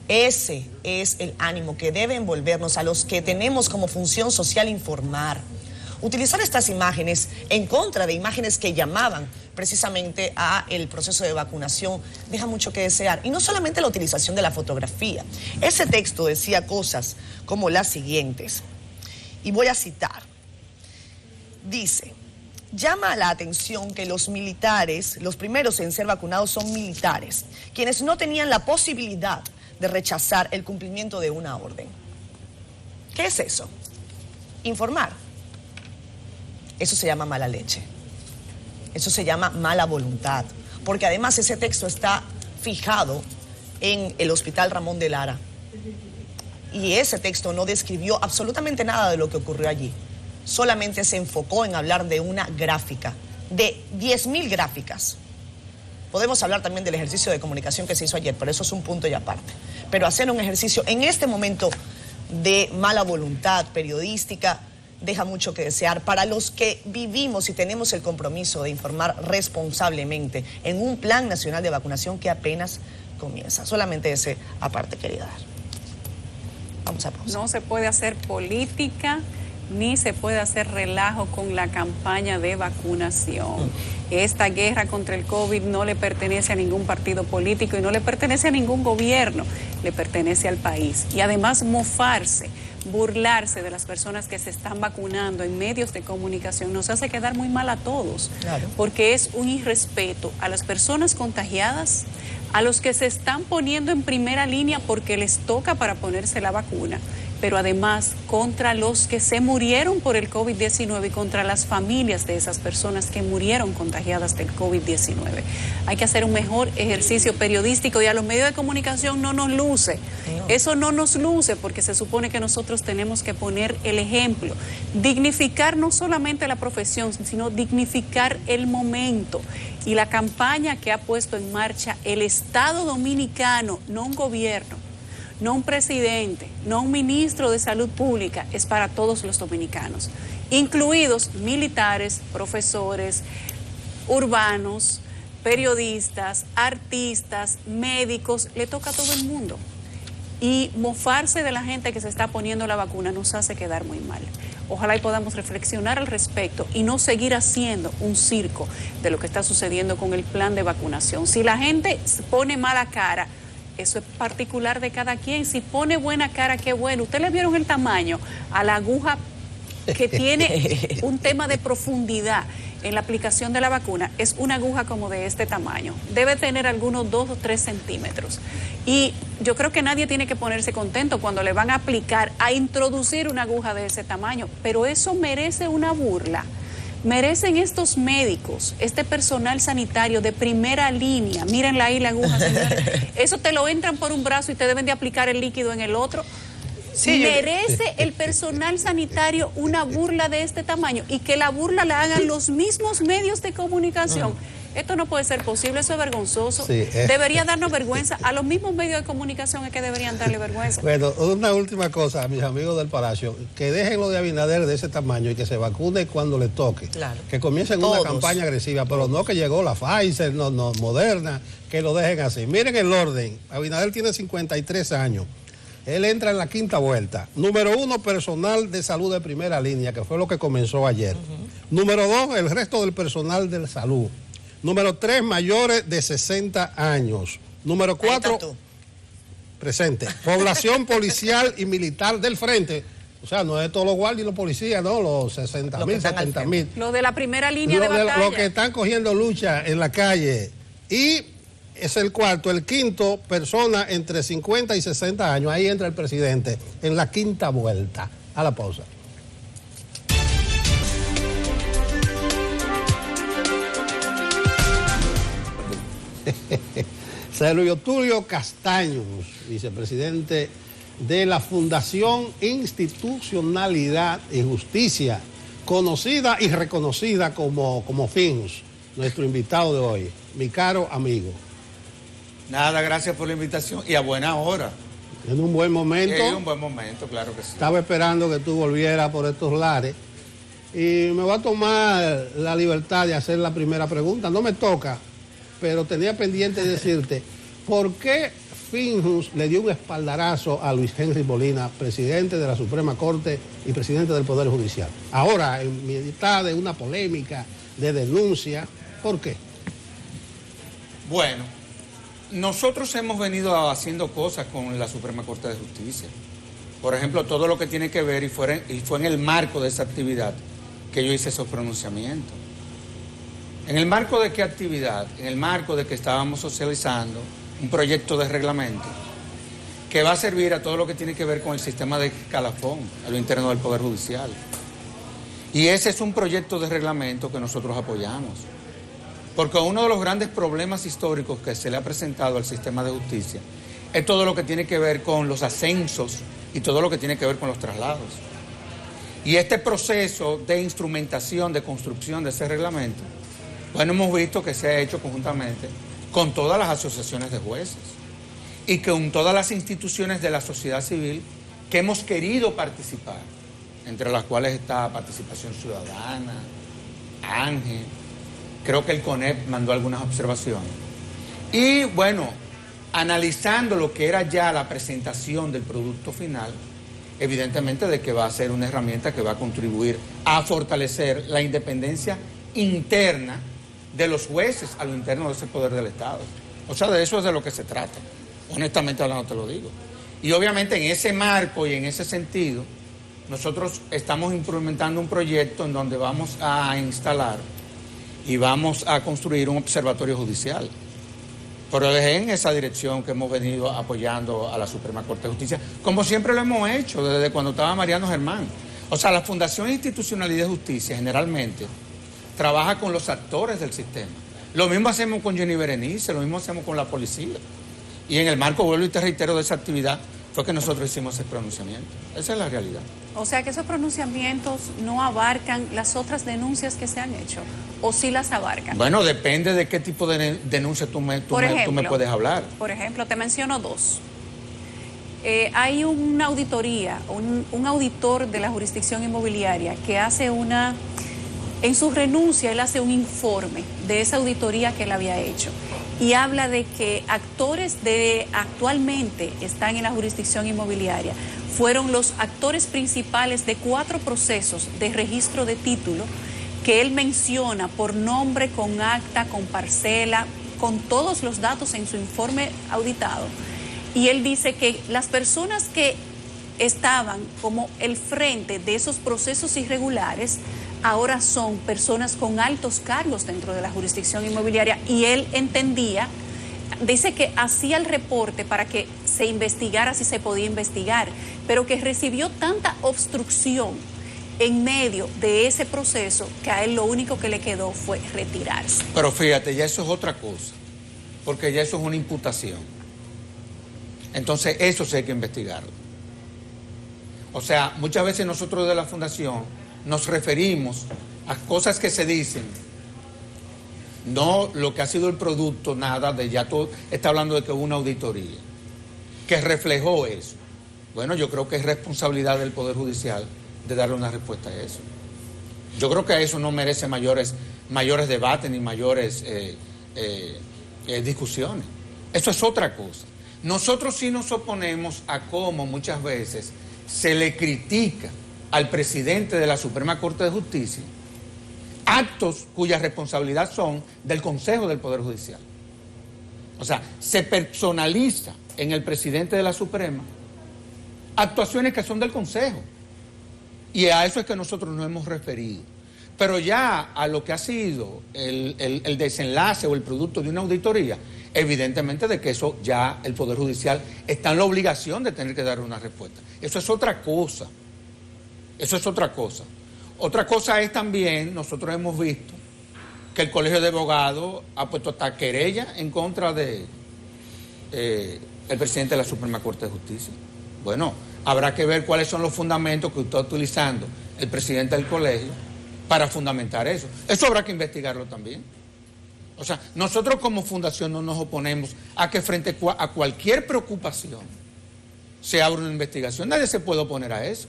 Ese es el ánimo que debe envolvernos a los que tenemos como función social informar. Utilizar estas imágenes en contra de imágenes que llamaban precisamente a el proceso de vacunación deja mucho que desear. Y no solamente la utilización de la fotografía. Ese texto decía cosas como las siguientes, y voy a citar. Dice: llama la atención que los militares, los primeros en ser vacunados son militares, quienes no tenían la posibilidad de rechazar el cumplimiento de una orden. ¿Qué es eso? Informar. Eso se llama mala leche. Eso se llama mala voluntad. Porque además ese texto está fijado en el Hospital Ramón de Lara. Y ese texto no describió absolutamente nada de lo que ocurrió allí. Solamente se enfocó en hablar de una gráfica, de 10.000 gráficas. Podemos hablar también del ejercicio de comunicación que se hizo ayer, pero eso es un punto y aparte. Pero hacer un ejercicio en este momento de mala voluntad periodística deja mucho que desear para los que vivimos y tenemos el compromiso de informar responsablemente en un plan nacional de vacunación que apenas comienza. Solamente ese aparte quería dar. Vamos a pausa. No se puede hacer política ni se puede hacer relajo con la campaña de vacunación. Esta guerra contra el COVID no le pertenece a ningún partido político y no le pertenece a ningún gobierno, le pertenece al país. Y además mofarse, burlarse de las personas que se están vacunando en medios de comunicación nos hace quedar muy mal a todos, claro, porque es un irrespeto a las personas contagiadas, a los que se están poniendo en primera línea porque les toca para ponerse la vacuna, pero además contra los que se murieron por el COVID-19 y contra las familias de esas personas que murieron contagiadas del COVID-19. Hay que hacer un mejor ejercicio periodístico y a los medios de comunicación no nos luce. Eso no nos luce porque se supone que nosotros tenemos que poner el ejemplo, dignificar no solamente la profesión, sino dignificar el momento. Y la campaña que ha puesto en marcha el Estado Dominicano, no un gobierno, no un presidente, no un ministro de Salud Pública, es para todos los dominicanos, incluidos militares, profesores, urbanos, periodistas, artistas, médicos, le toca a todo el mundo. Y mofarse de la gente que se está poniendo la vacuna nos hace quedar muy mal. Ojalá y podamos reflexionar al respecto y no seguir haciendo un circo de lo que está sucediendo con el plan de vacunación. Si la gente pone mala cara, eso es particular de cada quien. Si pone buena cara, qué bueno. ¿Ustedes le vieron el tamaño a la aguja que tiene un tema de profundidad en la aplicación de la vacuna? Es una aguja como de este tamaño. Debe tener algunos 2 o 3 centímetros. Y yo creo que nadie tiene que ponerse contento cuando le van a aplicar, a introducir una aguja de ese tamaño. Pero eso merece una burla. Merecen estos médicos, este personal sanitario de primera línea. Mírenla ahí la aguja, señores. Eso te lo entran por un brazo y te deben de aplicar el líquido en el otro. Sí, merece el personal sanitario una burla de este tamaño y que la burla la hagan los mismos medios de comunicación. Esto no puede ser posible, eso es vergonzoso. Sí, debería darnos vergüenza. A los mismos medios de comunicación es que deberían darle vergüenza. Bueno, una última cosa a mis amigos del Palacio, que dejen lo de Abinader de ese tamaño y que se vacune cuando le toque. Claro. Que comiencen una campaña agresiva, pero no que llegó la Pfizer, no Moderna, que lo dejen así. Miren el orden. Abinader tiene 53 años. Él entra en la 5ª vuelta. Número 1, personal de salud de primera línea, que fue lo que comenzó ayer. Número 2, el resto del personal de salud. Número 3, mayores de 60 años. Número 4, presente. Población policial y militar del frente. O sea, no es todos los guardias y los policías, no, los 60.000, 70.000. Lo de la primera línea de batalla. Los que están cogiendo lucha en la calle. Y es el 4, el 5, persona entre 50 y 60 años. Ahí entra el presidente en la 5ª vuelta. A la pausa. Sergio Tulio Castaños, vicepresidente de la Fundación Institucionalidad y Justicia, conocida y reconocida como FINJUS, nuestro invitado de hoy, mi caro amigo. Nada, gracias por la invitación y a buena hora. En un buen momento. En un buen momento, claro que sí. Estaba esperando que tú volvieras por estos lares. Y me voy a tomar la libertad de hacer la primera pregunta. No me toca, pero tenía pendiente de decirte, ¿por qué Finjus le dio un espaldarazo a Luis Henry Molina, presidente de la Suprema Corte y presidente del Poder Judicial? Ahora, en mitad de una polémica de denuncia, ¿por qué? Bueno, nosotros hemos venido haciendo cosas con la Suprema Corte de Justicia. Por ejemplo, todo lo que tiene que ver, y fue en el marco de esa actividad que yo hice esos pronunciamientos. ¿En el marco de qué actividad? En el marco de que estábamos socializando un proyecto de reglamento que va a servir a todo lo que tiene que ver con el sistema de escalafón a lo interno del Poder Judicial. Y ese es un proyecto de reglamento que nosotros apoyamos. Porque uno de los grandes problemas históricos que se le ha presentado al sistema de justicia es todo lo que tiene que ver con los ascensos y todo lo que tiene que ver con los traslados. Y este proceso de instrumentación, de construcción de ese reglamento, bueno, hemos visto que se ha hecho conjuntamente con todas las asociaciones de jueces y con todas las instituciones de la sociedad civil que hemos querido participar, entre las cuales está Participación Ciudadana, Ángel, creo que el CONEP mandó algunas observaciones. Y bueno, analizando lo que era ya la presentación del producto final, evidentemente de que va a ser una herramienta que va a contribuir a fortalecer la independencia interna de los jueces a lo interno de ese poder del Estado. O sea, de eso es de lo que se trata. Honestamente hablando te lo digo. Y obviamente en ese marco y en ese sentido, nosotros estamos implementando un proyecto en donde vamos a instalar y vamos a construir un observatorio judicial. Pero es en esa dirección que hemos venido apoyando a la Suprema Corte de Justicia, como siempre lo hemos hecho desde cuando estaba Mariano Germán. O sea, la Fundación Institucionalidad de Justicia generalmente trabaja con los actores del sistema. Lo mismo hacemos con Jenny Berenice, lo mismo hacemos con la policía. Y en el marco, vuelvo y te reitero, de esa actividad fue que nosotros hicimos ese pronunciamiento. Esa es la realidad. O sea que esos pronunciamientos no abarcan las otras denuncias que se han hecho, o sí las abarcan. Bueno, depende de qué tipo de denuncia tú me puedes hablar. Por ejemplo, te menciono dos. Hay una auditoría, un auditor de la jurisdicción inmobiliaria que hace en su renuncia él hace un informe de esa auditoría que él había hecho y habla de que actores de actualmente están en la jurisdicción inmobiliaria fueron los actores principales de 4 procesos de registro de título que él menciona por nombre, con acta, con parcela, con todos los datos en su informe auditado. Y él dice que las personas que estaban como el frente de esos procesos irregulares ahora son personas con altos cargos dentro de la jurisdicción inmobiliaria, y él entendía, dice que hacía el reporte para que se investigara si se podía investigar, pero que recibió tanta obstrucción en medio de ese proceso que a él lo único que le quedó fue retirarse. Pero fíjate, ya eso es otra cosa, porque ya eso es una imputación. Entonces eso sí hay que investigarlo. O sea, muchas veces nosotros de la Fundación nos referimos a cosas que se dicen, no lo que ha sido el producto, nada de ya todo, está hablando de que hubo una auditoría que reflejó eso. Bueno, yo creo que es responsabilidad del Poder Judicial de darle una respuesta a eso. Yo creo que eso no merece mayores debates ni mayores discusiones. Eso es otra cosa. Nosotros sí nos oponemos a cómo muchas veces se le critica al presidente de la Suprema Corte de Justicia actos cuya responsabilidad son del Consejo del Poder Judicial. O sea, se personaliza en el presidente de la Suprema actuaciones que son del Consejo. Y a eso es que nosotros nos hemos referido. Pero ya a lo que ha sido el desenlace o el producto de una auditoría, evidentemente de que eso ya el Poder Judicial está en la obligación de tener que dar una respuesta. Eso es otra cosa. Eso es otra cosa. Otra cosa es también, nosotros hemos visto que el Colegio de Abogados ha puesto hasta querella en contra de el presidente de la Suprema Corte de Justicia. Bueno, habrá que ver cuáles son los fundamentos que está utilizando el presidente del colegio para fundamentar eso. Eso habrá que investigarlo también. O sea, nosotros como fundación no nos oponemos a que frente a cualquier preocupación se abre una investigación. Nadie se puede oponer a eso.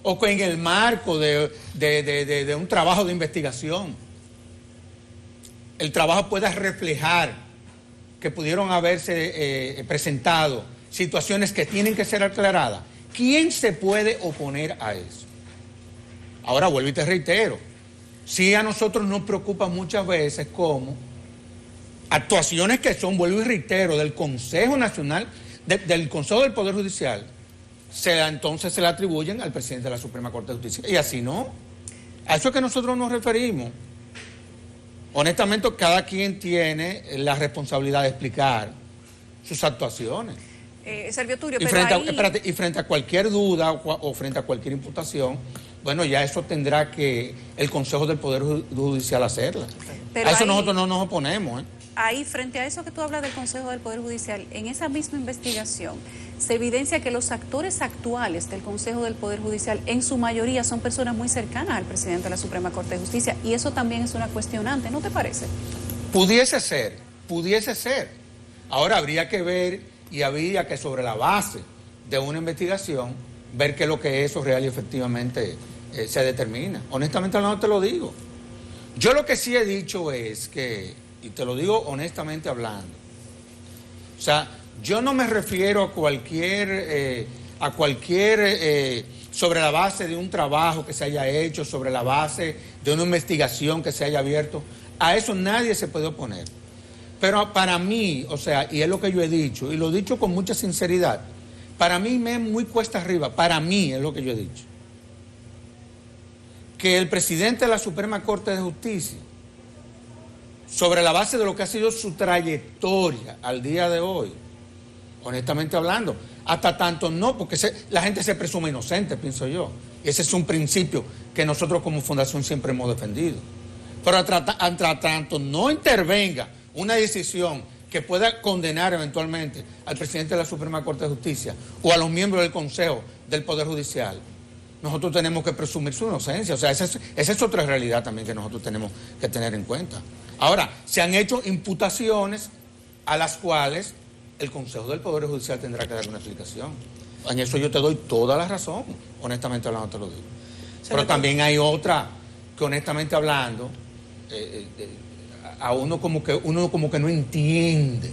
O que en el marco de un trabajo de investigación, el trabajo pueda reflejar que pudieron haberse presentado situaciones que tienen que ser aclaradas. ¿Quién se puede oponer a eso? Ahora vuelvo y te reitero, sí a nosotros nos preocupa muchas veces cómo actuaciones que son, vuelvo y reitero, del Consejo Nacional, del Consejo del Poder Judicial, entonces se le atribuyen al presidente de la Suprema Corte de Justicia. Y así no. A eso es que nosotros nos referimos. Honestamente, cada quien tiene la responsabilidad de explicar sus actuaciones. Servio Tulio, y frente a cualquier duda o frente a cualquier imputación, bueno, ya eso tendrá que el Consejo del Poder Judicial hacerla. Pero a eso nosotros no nos oponemos. Ahí, frente a eso que tú hablas del Consejo del Poder Judicial, en esa misma investigación se evidencia que los actores actuales del Consejo del Poder Judicial, en su mayoría, son personas muy cercanas al presidente de la Suprema Corte de Justicia, y eso también es una cuestionante, ¿no te parece? Pudiese ser. Ahora habría que ver y habría que, sobre la base de una investigación, ver qué es lo que eso real y efectivamente se determina. Honestamente no te lo digo. Yo lo que sí he dicho es que, y te lo digo honestamente hablando, o sea, yo no me refiero a cualquier sobre la base de un trabajo que se haya hecho, sobre la base de una investigación que se haya abierto. A eso nadie se puede oponer. Pero para mí, o sea, y es lo que yo he dicho, y lo he dicho con mucha sinceridad, para mí me es muy cuesta arriba, para mí es lo que yo he dicho, que el presidente de la Suprema Corte de Justicia, sobre la base de lo que ha sido su trayectoria al día de hoy, honestamente hablando, hasta tanto no, porque la gente se presume inocente, pienso yo. Y ese es un principio que nosotros como fundación siempre hemos defendido. Pero hasta tanto no intervenga una decisión que pueda condenar eventualmente al presidente de la Suprema Corte de Justicia o a los miembros del Consejo del Poder Judicial, nosotros tenemos que presumir su inocencia. O sea, esa es otra realidad también que nosotros tenemos que tener en cuenta. Ahora, se han hecho imputaciones a las cuales el Consejo del Poder Judicial tendrá que dar una explicación. En eso yo te doy toda la razón, honestamente hablando te lo digo. Pero también hay otra que honestamente hablando, a uno como que no entiende.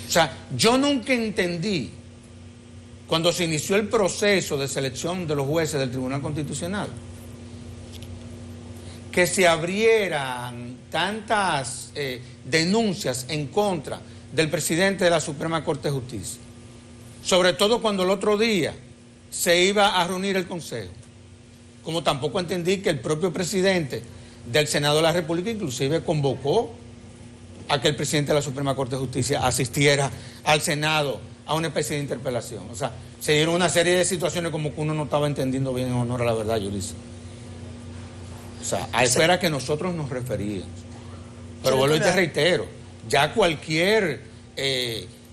O sea, yo nunca entendí cuando se inició el proceso de selección de los jueces del Tribunal Constitucional que se abrieran tantas denuncias en contra del presidente de la Suprema Corte de Justicia, sobre todo cuando el otro día se iba a reunir el Consejo, como tampoco entendí que el propio presidente del Senado de la República inclusive convocó a que el presidente de la Suprema Corte de Justicia asistiera al Senado a una especie de interpelación. O sea, se dieron una serie de situaciones como que uno no estaba entendiendo bien en honor a la verdad, Yulisa. O sea, a eso era que nosotros nos referíamos. Pero vuelvo y te reitero, ya cualquier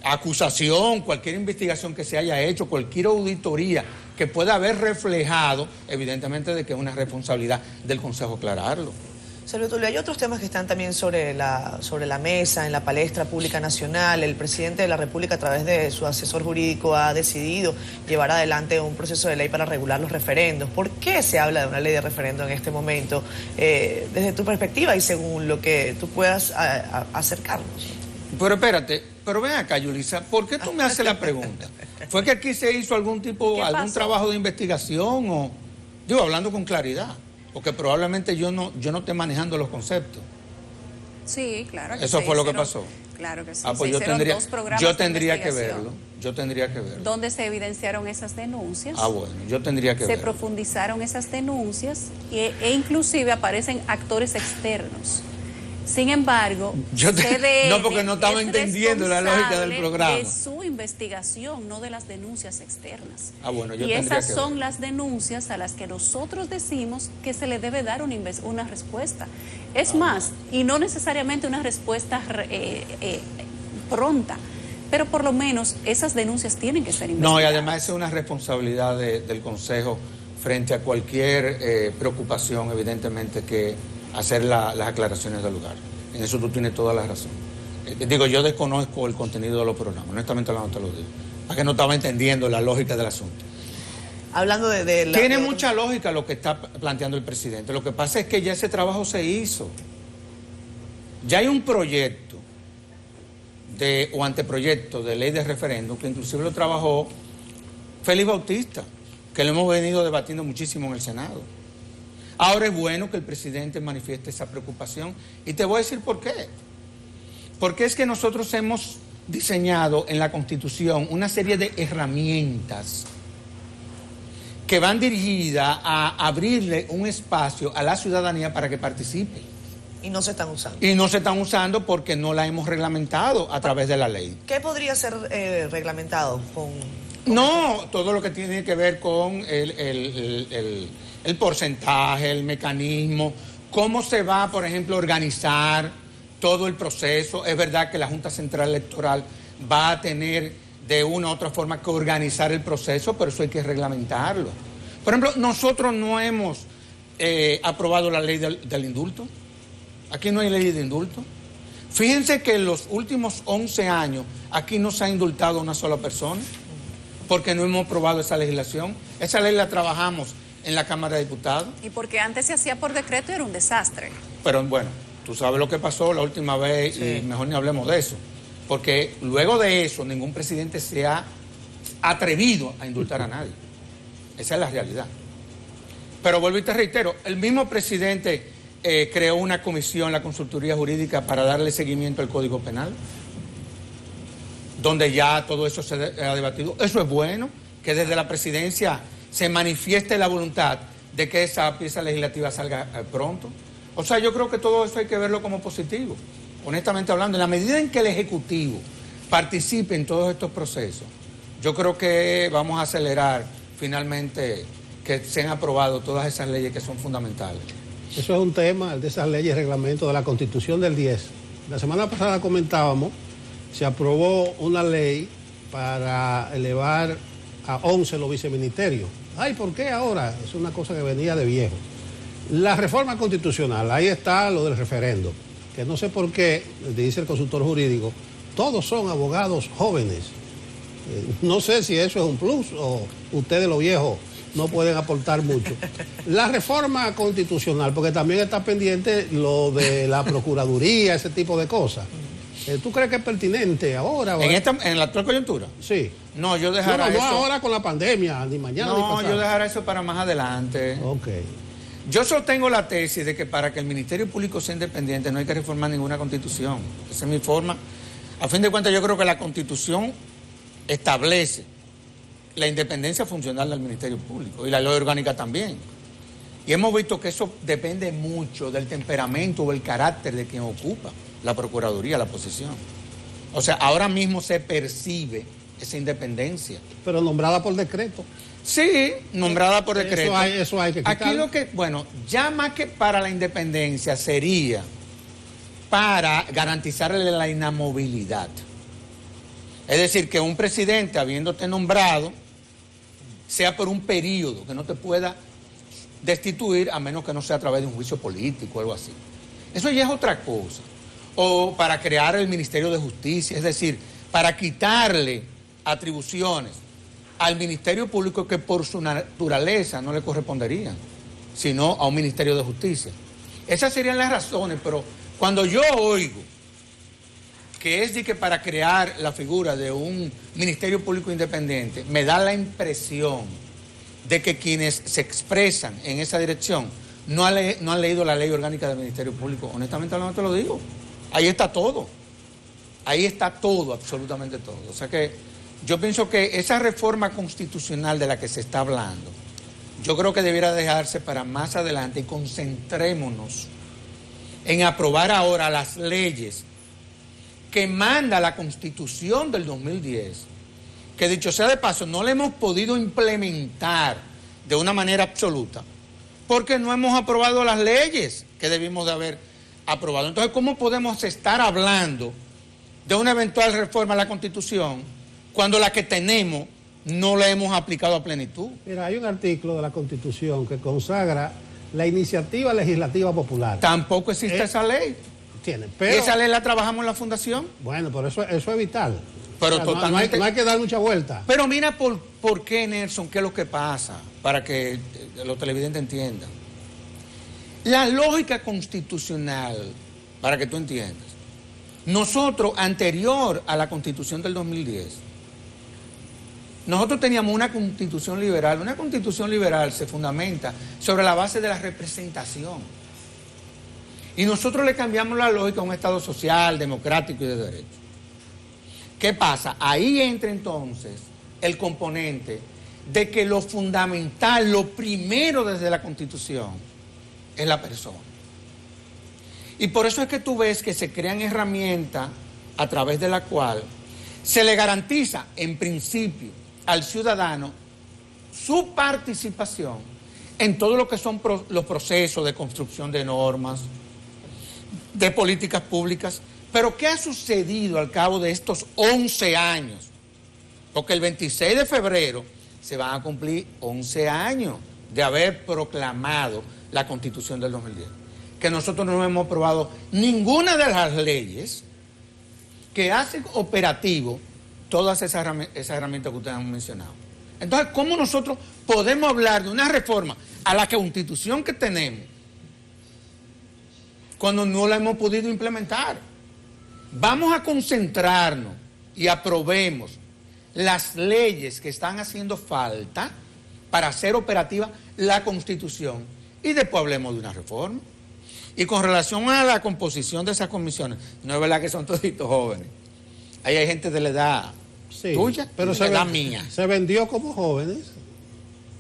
acusación, cualquier investigación que se haya hecho, cualquier auditoría que pueda haber reflejado, evidentemente de que es una responsabilidad del Consejo aclararlo. Servio Tulio, hay otros temas que están también sobre la mesa, en la palestra pública nacional. El presidente de la República, a través de su asesor jurídico, ha decidido llevar adelante un proceso de ley para regular los referendos. ¿Por qué se habla de una ley de referendo en este momento, desde tu perspectiva y según lo que tú puedas acercarnos? Pero espérate, pero ven acá, Yulisa, ¿por qué tú me haces la pregunta? ¿Fue que aquí se hizo algún trabajo de investigación o, digo, hablando con claridad? Porque probablemente yo no esté manejando los conceptos. Sí, claro. Eso fue lo que pasó. Claro que sí. Pues yo tendría que verlo. ¿Dónde se evidenciaron esas denuncias? Bueno, yo tendría que verlo. Se profundizaron esas denuncias e inclusive aparecen actores externos. Sin embargo, no, porque no estaba entendiendo la lógica del programa. De su investigación, no de las denuncias externas. Bueno, y esas son las denuncias a las que nosotros decimos que se le debe dar una respuesta. Es más, y no necesariamente una respuesta pronta, pero por lo menos esas denuncias tienen que ser investigadas. No, y además es una responsabilidad del Consejo frente a cualquier preocupación, evidentemente, que hacer las aclaraciones del lugar. En eso tú tienes toda la razón. Digo, yo desconozco el contenido de los programas, honestamente no te lo digo. para que no estaba entendiendo la lógica del asunto. Hablando Tiene mucha lógica lo que está planteando el presidente. Lo que pasa es que ya ese trabajo se hizo. Ya hay un proyecto o anteproyecto de ley de referéndum que inclusive lo trabajó Félix Bautista, que lo hemos venido debatiendo muchísimo en el Senado. Ahora es bueno que el presidente manifieste esa preocupación y te voy a decir por qué. Porque es que nosotros hemos diseñado en la Constitución una serie de herramientas que van dirigidas a abrirle un espacio a la ciudadanía para que participe. Y no se están usando. Y no se están usando porque no la hemos reglamentado a través de la ley. ¿Qué podría ser reglamentado con No, todo lo que tiene que ver con el porcentaje, el mecanismo, cómo se va, por ejemplo, a organizar todo el proceso. Es verdad que la Junta Central Electoral va a tener de una u otra forma que organizar el proceso, pero eso hay que reglamentarlo. Por ejemplo, nosotros no hemos aprobado la ley del indulto. Aquí no hay ley de indulto. Fíjense que en los últimos 11 años aquí no se ha indultado a una sola persona porque no hemos aprobado esa legislación. Esa ley la trabajamos en la Cámara de Diputados. Y porque antes se hacía por decreto y era un desastre. Pero bueno, tú sabes lo que pasó la última vez sí. Y mejor ni hablemos de eso. Porque luego de eso ningún presidente se ha atrevido a indultar a nadie. Esa es la realidad. Pero vuelvo y te reitero, el mismo presidente creó una comisión, la Consultoría Jurídica, para darle seguimiento al Código Penal, donde ya todo eso se ha debatido. Eso es bueno, que desde la presidencia se manifieste la voluntad de que esa pieza legislativa salga pronto. O sea, yo creo que todo eso hay que verlo como positivo, honestamente hablando. En la medida en que el Ejecutivo participe en todos estos procesos, yo creo que vamos a acelerar finalmente que sean aprobadas todas esas leyes que son fundamentales. Eso es un tema de esas leyes y reglamentos de la Constitución del 10. La semana pasada comentábamos, se aprobó una ley para elevar a 11 los viceministerios. Ay, ¿por qué ahora? Es una cosa que venía de viejo. La reforma constitucional, ahí está lo del referendo, que no sé por qué, dice el consultor jurídico, todos son abogados jóvenes. No sé si eso es un plus o ustedes los viejos no pueden aportar mucho. La reforma constitucional, porque también está pendiente lo de la Procuraduría, ese tipo de cosas. ¿Tú crees que es pertinente ahora? ¿En la actual coyuntura? Sí. No, yo dejaré eso. No ahora con la pandemia, ni mañana ni pasado. No, yo dejaré eso para más adelante. Ok. Yo sostengo la tesis de que para que el Ministerio Público sea independiente no hay que reformar ninguna constitución. Esa es mi forma. A fin de cuentas, yo creo que la Constitución establece la independencia funcional del Ministerio Público y la ley orgánica también. Y hemos visto que eso depende mucho del temperamento o el carácter de quien ocupa la Procuraduría, la posición. O sea, ahora mismo se percibe esa independencia. Pero nombrada por decreto. Sí, nombrada por decreto. Eso hay que quitarlo. Aquí lo que, bueno, ya más que para la independencia sería para garantizarle la inamovilidad. Es decir, que un presidente, habiéndote nombrado, sea por un periodo, que no te pueda destituir a menos que no sea a través de un juicio político o algo así. Eso ya es otra cosa. O para crear el Ministerio de Justicia, es decir, para quitarle atribuciones al Ministerio Público que por su naturaleza no le corresponderían, sino a un Ministerio de Justicia. Esas serían las razones, pero cuando yo oigo que es de que para crear la figura de un Ministerio Público independiente, me da la impresión de que quienes se expresan en esa dirección no han leído la ley orgánica del Ministerio Público. Honestamente hablando te lo digo. Ahí está todo. Ahí está todo, absolutamente todo. O sea que yo pienso que esa reforma constitucional de la que se está hablando, yo creo que debiera dejarse para más adelante y concentrémonos en aprobar ahora las leyes que manda la Constitución del 2010, que dicho sea de paso, no la hemos podido implementar de una manera absoluta, porque no hemos aprobado las leyes que debimos de haber aprobado. Entonces, ¿cómo podemos estar hablando de una eventual reforma a la Constitución cuando la que tenemos no la hemos aplicado a plenitud? Mira, hay un artículo de la Constitución que consagra la iniciativa legislativa popular. Tampoco existe esa ley. Pero, ¿y esa ley la trabajamos en la Fundación? Bueno, pero eso es vital. Pero o sea, totalmente. No hay que dar mucha vuelta. Pero mira por qué, Nelson, qué es lo que pasa, para que los televidentes entiendan. La lógica constitucional, para que tú entiendas. Nosotros, anterior a la Constitución del 2010, nosotros teníamos una constitución liberal. Una constitución liberal se fundamenta sobre la base de la representación. Y nosotros le cambiamos la lógica a un Estado social, democrático y de derecho. ¿Qué pasa? Ahí entra entonces el componente de que lo fundamental, lo primero desde la Constitución, es la persona. Y por eso es que tú ves que se crean herramientas a través de la cual se le garantiza, en principio, al ciudadano su participación en todo lo que son los procesos de construcción de normas, de políticas públicas. Pero ¿qué ha sucedido al cabo de estos 11 años? Porque el 26 de febrero se van a cumplir 11 años de haber proclamado la Constitución del 2010. Que nosotros no hemos aprobado ninguna de las leyes que hacen operativo todas esas herramientas que ustedes han mencionado. Entonces, ¿cómo nosotros podemos hablar de una reforma a la Constitución que tenemos cuando no la hemos podido implementar? Vamos a concentrarnos y aprobemos las leyes que están haciendo falta para hacer operativa la Constitución y después hablemos de una reforma. Y con relación a la composición de esas comisiones, no es verdad que son toditos jóvenes. Ahí hay gente de la edad tuya, pero de la edad mía. Se vendió como jóvenes.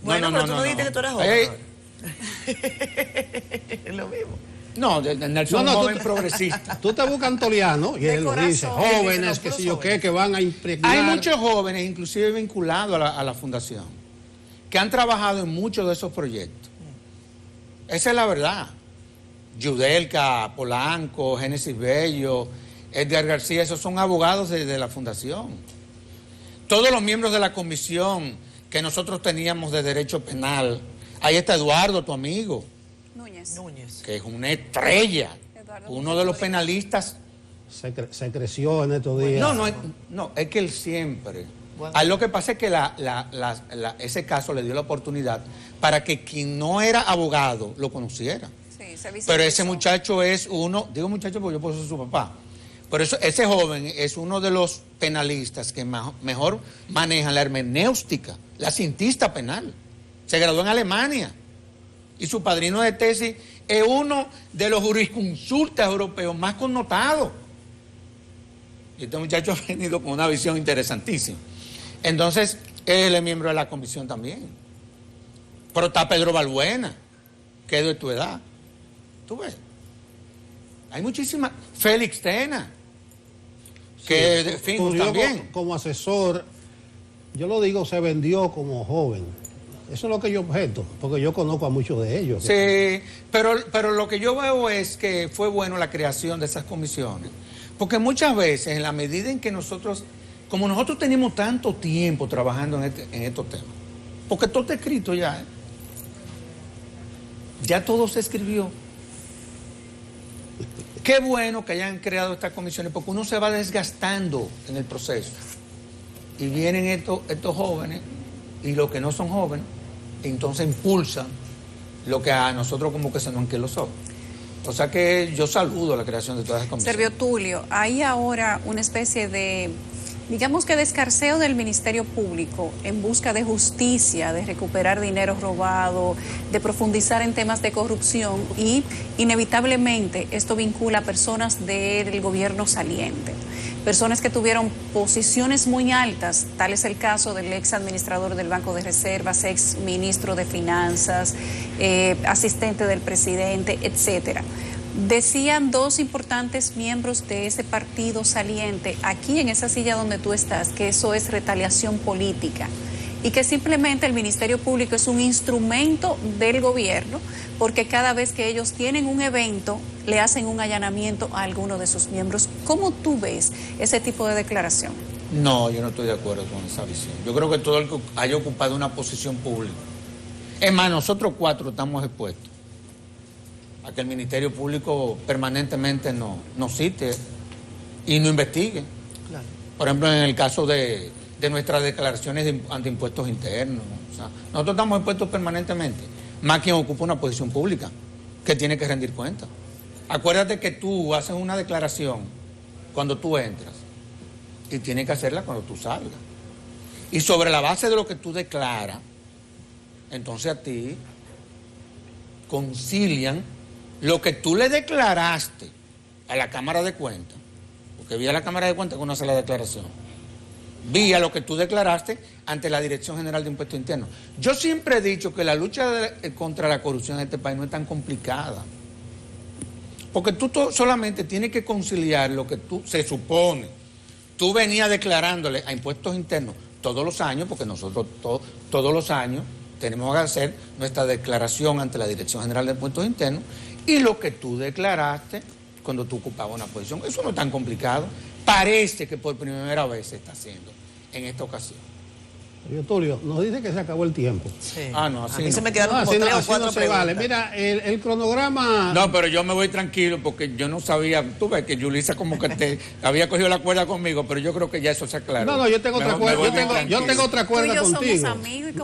Bueno, pero tú no dijiste que tú eras joven. Es lo mismo. No, Nelson es un joven progresista. Tú te buscas Antoliano y él lo dice, jóvenes, que si yo qué, que van a impregnar. Hay muchos jóvenes, inclusive vinculados a la fundación, que han trabajado en muchos de esos proyectos. Esa es la verdad. Yudelka, Polanco, Génesis Bello, Edgar García, esos son abogados de la fundación. Todos los miembros de la comisión que nosotros teníamos de derecho penal, ahí está Eduardo, tu amigo. Núñez. Que es una estrella, uno de los penalistas. Se creció en estos días. No, es que él siempre. Bueno. Lo que pasa es que ese caso le dio la oportunidad para que quien no era abogado lo conociera. Sí, pero ese muchacho es uno, digo muchacho porque yo puedo ser su papá, por eso ese joven es uno de los penalistas que mejor manejan la hermenéutica, la cientista penal. Se graduó en Alemania. Y su padrino de tesis es uno de los jurisconsultas europeos más connotados. Y este muchacho ha venido con una visión interesantísima. Entonces, él es miembro de la comisión también. Pero está Pedro Balbuena, que es de tu edad. ¿Tú ves? Hay muchísimas. Félix Tena, que de fin también. Como asesor, yo lo digo, se vendió como joven. Eso es lo que yo objeto, porque yo conozco a muchos de ellos. Sí, pero lo que yo veo es que fue bueno la creación de esas comisiones, porque muchas veces, en la medida en que nosotros, como nosotros tenemos tanto tiempo trabajando en estos temas, porque todo está escrito ya, ya todo se escribió. Qué bueno que hayan creado estas comisiones, porque uno se va desgastando en el proceso. Y vienen estos jóvenes, y los que no son jóvenes, entonces impulsan lo que a nosotros como que se nos anquilosó. O sea que yo saludo la creación de todas las comisiones. Servio Tulio, hay ahora una especie de, digamos que de escarceo del Ministerio Público en busca de justicia, de recuperar dinero robado, de profundizar en temas de corrupción y inevitablemente esto vincula a personas del gobierno saliente. Personas que tuvieron posiciones muy altas, tal es el caso del ex administrador del Banco de Reservas, ex ministro de Finanzas, asistente del presidente, etcétera. Decían dos importantes miembros de ese partido saliente, aquí en esa silla donde tú estás, que eso es retaliación política y que simplemente el Ministerio Público es un instrumento del gobierno porque cada vez que ellos tienen un evento le hacen un allanamiento a alguno de sus miembros. ¿Cómo tú ves ese tipo de declaración? No, yo no estoy de acuerdo con esa visión. Yo creo que todo el que haya ocupado una posición pública, es más, nosotros cuatro estamos expuestos a que el Ministerio Público permanentemente nos cite y nos investigue. Claro. Por ejemplo, en el caso de nuestras declaraciones ante impuestos internos. O sea, nosotros estamos impuestos permanentemente, más quien ocupa una posición pública, que tiene que rendir cuenta. Acuérdate que tú haces una declaración cuando tú entras y tienes que hacerla cuando tú salgas. Y sobre la base de lo que tú declaras, entonces a ti concilian lo que tú le declaraste a la Cámara de Cuentas, porque vía la Cámara de Cuentas que uno hace la declaración, vía lo que tú declaraste ante la Dirección General de Impuestos Internos. Yo siempre he dicho que la lucha contra la corrupción en este país no es tan complicada, porque tú solamente tienes que conciliar lo que tú, se supone, tú venías declarándole a Impuestos Internos todos los años, porque nosotros todos los años tenemos que hacer nuestra declaración ante la Dirección General de Impuestos Internos, y lo que tú declaraste cuando tú ocupabas una posición. Eso no es tan complicado. Parece que por primera vez se está haciendo en esta ocasión. Tulio, nos dice que se acabó el tiempo. Sí. Ah, no, así a mí no. se me quedaron como 3 o 4 se preguntas. vale. Mira, el cronograma... No, pero yo me voy tranquilo porque yo no sabía, tú ves que Yulisa como que te había cogido la cuerda conmigo, pero yo creo que ya eso se aclaró. No, yo tengo otra cuerda, yo tengo otra cuerda contigo.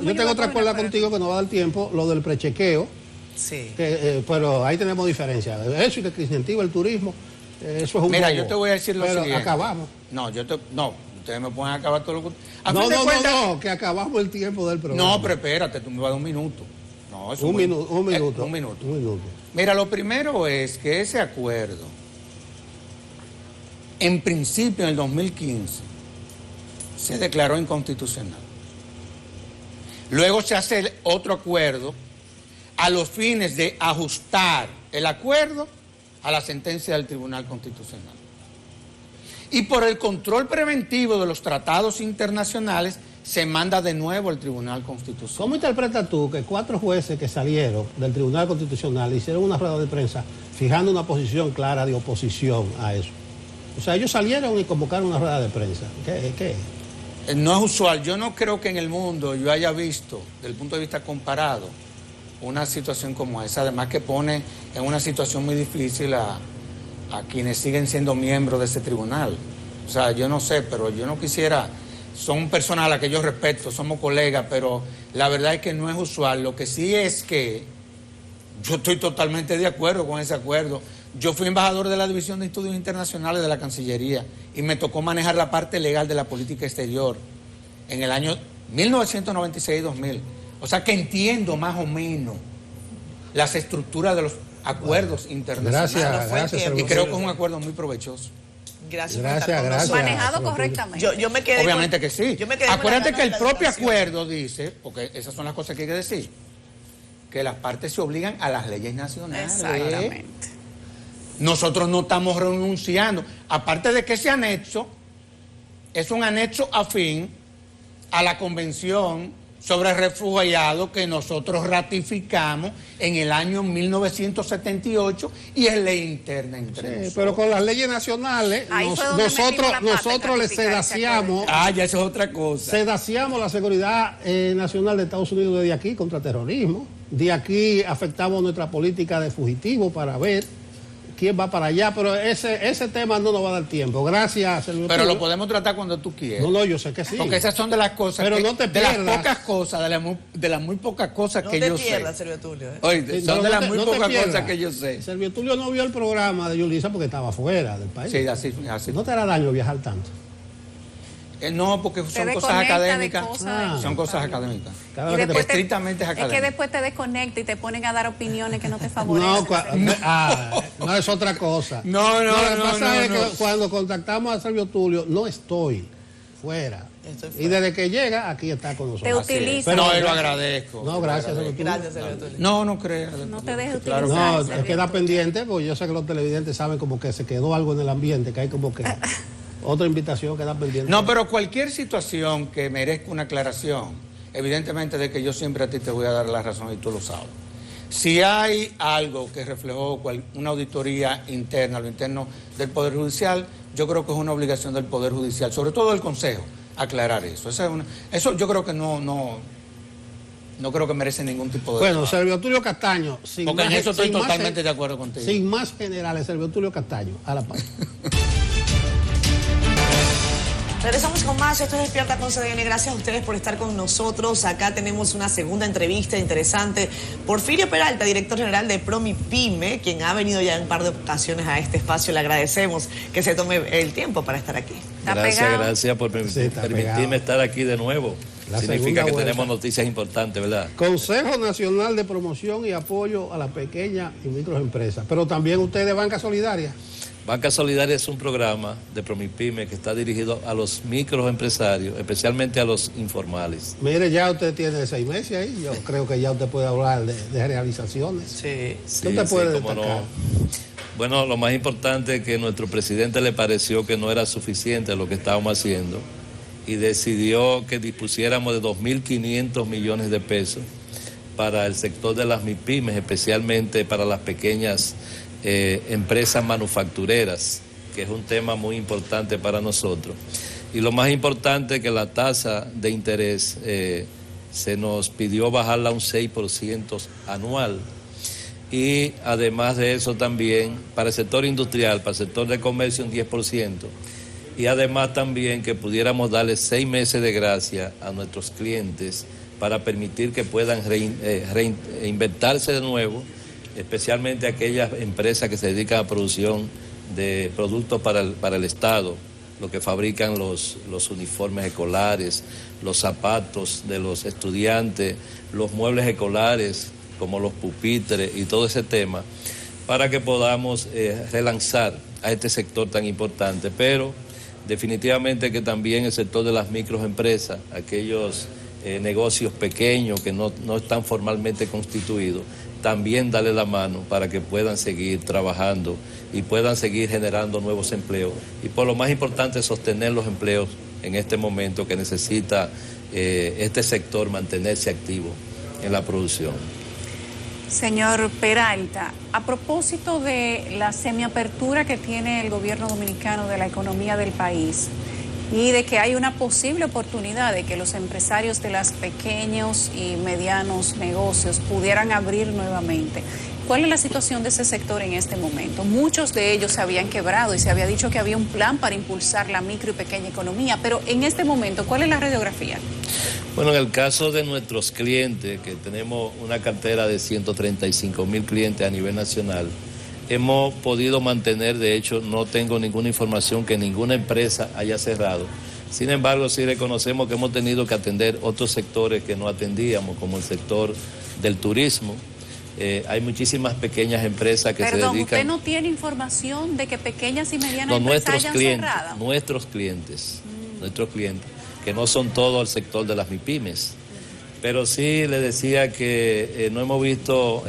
Yo tengo otra cuerda contigo que no va a dar tiempo, lo del prechequeo. Sí. Que, pero ahí tenemos diferencia. Eso y que incentiva el turismo, eso es un Mira, bobo. yo te voy a decir lo pero siguiente. acabamos. No, ustedes me pueden acabar todo lo que... No, que acabamos el tiempo del programa. No, pero espérate, tú me vas a dar un minuto. No, eso un minuto. Un minuto. Mira, lo primero es que ese acuerdo, en principio, en el 2015, se declaró inconstitucional. Luego se hace otro acuerdo a los fines de ajustar el acuerdo a la sentencia del Tribunal Constitucional. Y por el control preventivo de los tratados internacionales se manda de nuevo al Tribunal Constitucional. ¿Cómo interpretas tú que 4 jueces que salieron del Tribunal Constitucional hicieron una rueda de prensa fijando una posición clara de oposición a eso? O sea, ellos salieron y convocaron una rueda de prensa. ¿Qué? No es usual. Yo no creo que en el mundo yo haya visto, desde el punto de vista comparado, una situación como esa. Además que pone en una situación muy difícil a quienes siguen siendo miembros de ese tribunal. O sea, yo no sé, pero yo no quisiera... Son personas a las que yo respeto, somos colegas, pero la verdad es que no es usual. Lo que sí es que yo estoy totalmente de acuerdo con ese acuerdo. Yo fui embajador de la División de Estudios Internacionales de la Cancillería y me tocó manejar la parte legal de la política exterior en el año 1996-2000. O sea que entiendo más o menos las estructuras de los acuerdos internacionales. Gracias. Y creo que es un acuerdo muy provechoso. Gracias. Manejado correctamente. Yo me quedé Obviamente que sí. Acuérdate que el propio educación. acuerdo dice, porque esas son las cosas que hay que decir, que las partes se obligan a las leyes nacionales. Exactamente. Nosotros no estamos renunciando. Aparte de que ese anexo es un anexo afín a la Convención sobre Refugiados que nosotros ratificamos en el año 1978 y es ley interna entre nosotros. Pero con las leyes nacionales nosotros le sedaciamos. Ya eso es otra cosa. Sedaciamos la seguridad nacional de Estados Unidos desde aquí contra terrorismo. De aquí afectamos nuestra política de fugitivos para ver quién va para allá, pero ese tema no nos va a dar tiempo. Gracias, Sergio. Pero lo podemos tratar cuando tú quieras. No, yo sé que sí. Porque esas son de las cosas pero no te pierdas. de las pocas cosas, de las muy pocas cosas que yo sé. No te pierdas, Sergio Tulio. Oye, son de las muy pocas cosas que yo sé. Sergio Tulio no vio el programa de Yulisa porque estaba fuera del país. Sí, así. ¿No te hará daño viajar tanto? No, porque son cosas académicas. Son cosas académicas. Estrictamente académicas. Es que después te desconecta y te ponen a dar opiniones que no te favorecen. No es otra cosa. No. Lo que pasa es que cuando contactamos a Sergio Tulio, no estoy fuera. Y desde que llega, aquí está con nosotros. Te utiliza. No, lo agradezco. No, gracias, Sergio Tulio. Gracias, Sergio Tulio. No creas. No te dejes utilizar. No, queda pendiente, porque yo sé que los televidentes saben como que se quedó algo en el ambiente, que hay como que... Otra invitación queda pendiente. No, pero cualquier situación que merezca una aclaración, evidentemente de que yo siempre a ti te voy a dar la razón y tú lo sabes. Si hay algo que reflejó una auditoría interna, lo interno del Poder Judicial, yo creo que es una obligación del Poder Judicial, sobre todo del Consejo, aclarar eso. Eso yo creo que no creo que merece ningún tipo de... Bueno, Sergio Tulio Castaño. Porque en eso estoy totalmente de acuerdo contigo. Sin más generales, Sergio Tulio Castaño, a la paz. Regresamos con más. Esto es Despierta con CDN. Gracias a ustedes por estar con nosotros. Acá tenemos una segunda entrevista interesante. Porfirio Peralta, director general de Promipyme, quien ha venido ya en un par de ocasiones a este espacio. Le agradecemos que se tome el tiempo para estar aquí. Gracias por permitirme estar aquí de nuevo. Significa que tenemos noticias importantes, ¿verdad? Consejo Nacional de Promoción y Apoyo a las Pequeñas y Microempresas. Pero también usted de Banca Solidaria. Banca Solidaria es un programa de Promipyme que está dirigido a los microempresarios, especialmente a los informales. Mire, ya usted tiene 6 meses ahí. Yo creo que ya usted puede hablar de realizaciones. Sí, ¿Qué usted puede destacar? No. Bueno, lo más importante es que a nuestro presidente le pareció que no era suficiente lo que estábamos haciendo y decidió que dispusiéramos de 2.500 millones de pesos para el sector de las MIPYMES, especialmente para las pequeñas empresas manufactureras, que es un tema muy importante para nosotros. Y lo más importante es que la tasa de interés se nos pidió bajarla a un 6% anual. Y además de eso también para el sector industrial, para el sector de comercio un 10%. Y además también que pudiéramos darle 6 meses de gracia a nuestros clientes para permitir que puedan reinventarse de nuevo, especialmente aquellas empresas que se dedican a producción de productos para el Estado, lo que fabrican los uniformes escolares, los zapatos de los estudiantes, los muebles escolares como los pupitres y todo ese tema, para que podamos relanzar a este sector tan importante. Pero definitivamente que también el sector de las microempresas, aquellos negocios pequeños que no están formalmente constituidos, también darle la mano para que puedan seguir trabajando y puedan seguir generando nuevos empleos. Y por lo más importante, sostener los empleos en este momento que necesita este sector mantenerse activo en la producción. Señor Peralta, a propósito de la semiapertura que tiene el gobierno dominicano de la economía del país y de que hay una posible oportunidad de que los empresarios de los pequeños y medianos negocios pudieran abrir nuevamente, ¿cuál es la situación de ese sector en este momento? Muchos de ellos se habían quebrado y se había dicho que había un plan para impulsar la micro y pequeña economía, pero en este momento, ¿cuál es la radiografía? Bueno, en el caso de nuestros clientes, que tenemos una cartera de 135.000 clientes a nivel nacional, hemos podido mantener, de hecho, no tengo ninguna información que ninguna empresa haya cerrado. Sin embargo, sí reconocemos que hemos tenido que atender otros sectores que no atendíamos, como el sector del turismo. Hay muchísimas pequeñas empresas que se dedican... Perdón, ¿usted no tiene información de que pequeñas y medianas empresas hayan cerrado? Nuestros clientes, que no son todo el sector de las MIPYMES. Pero sí le decía que no hemos visto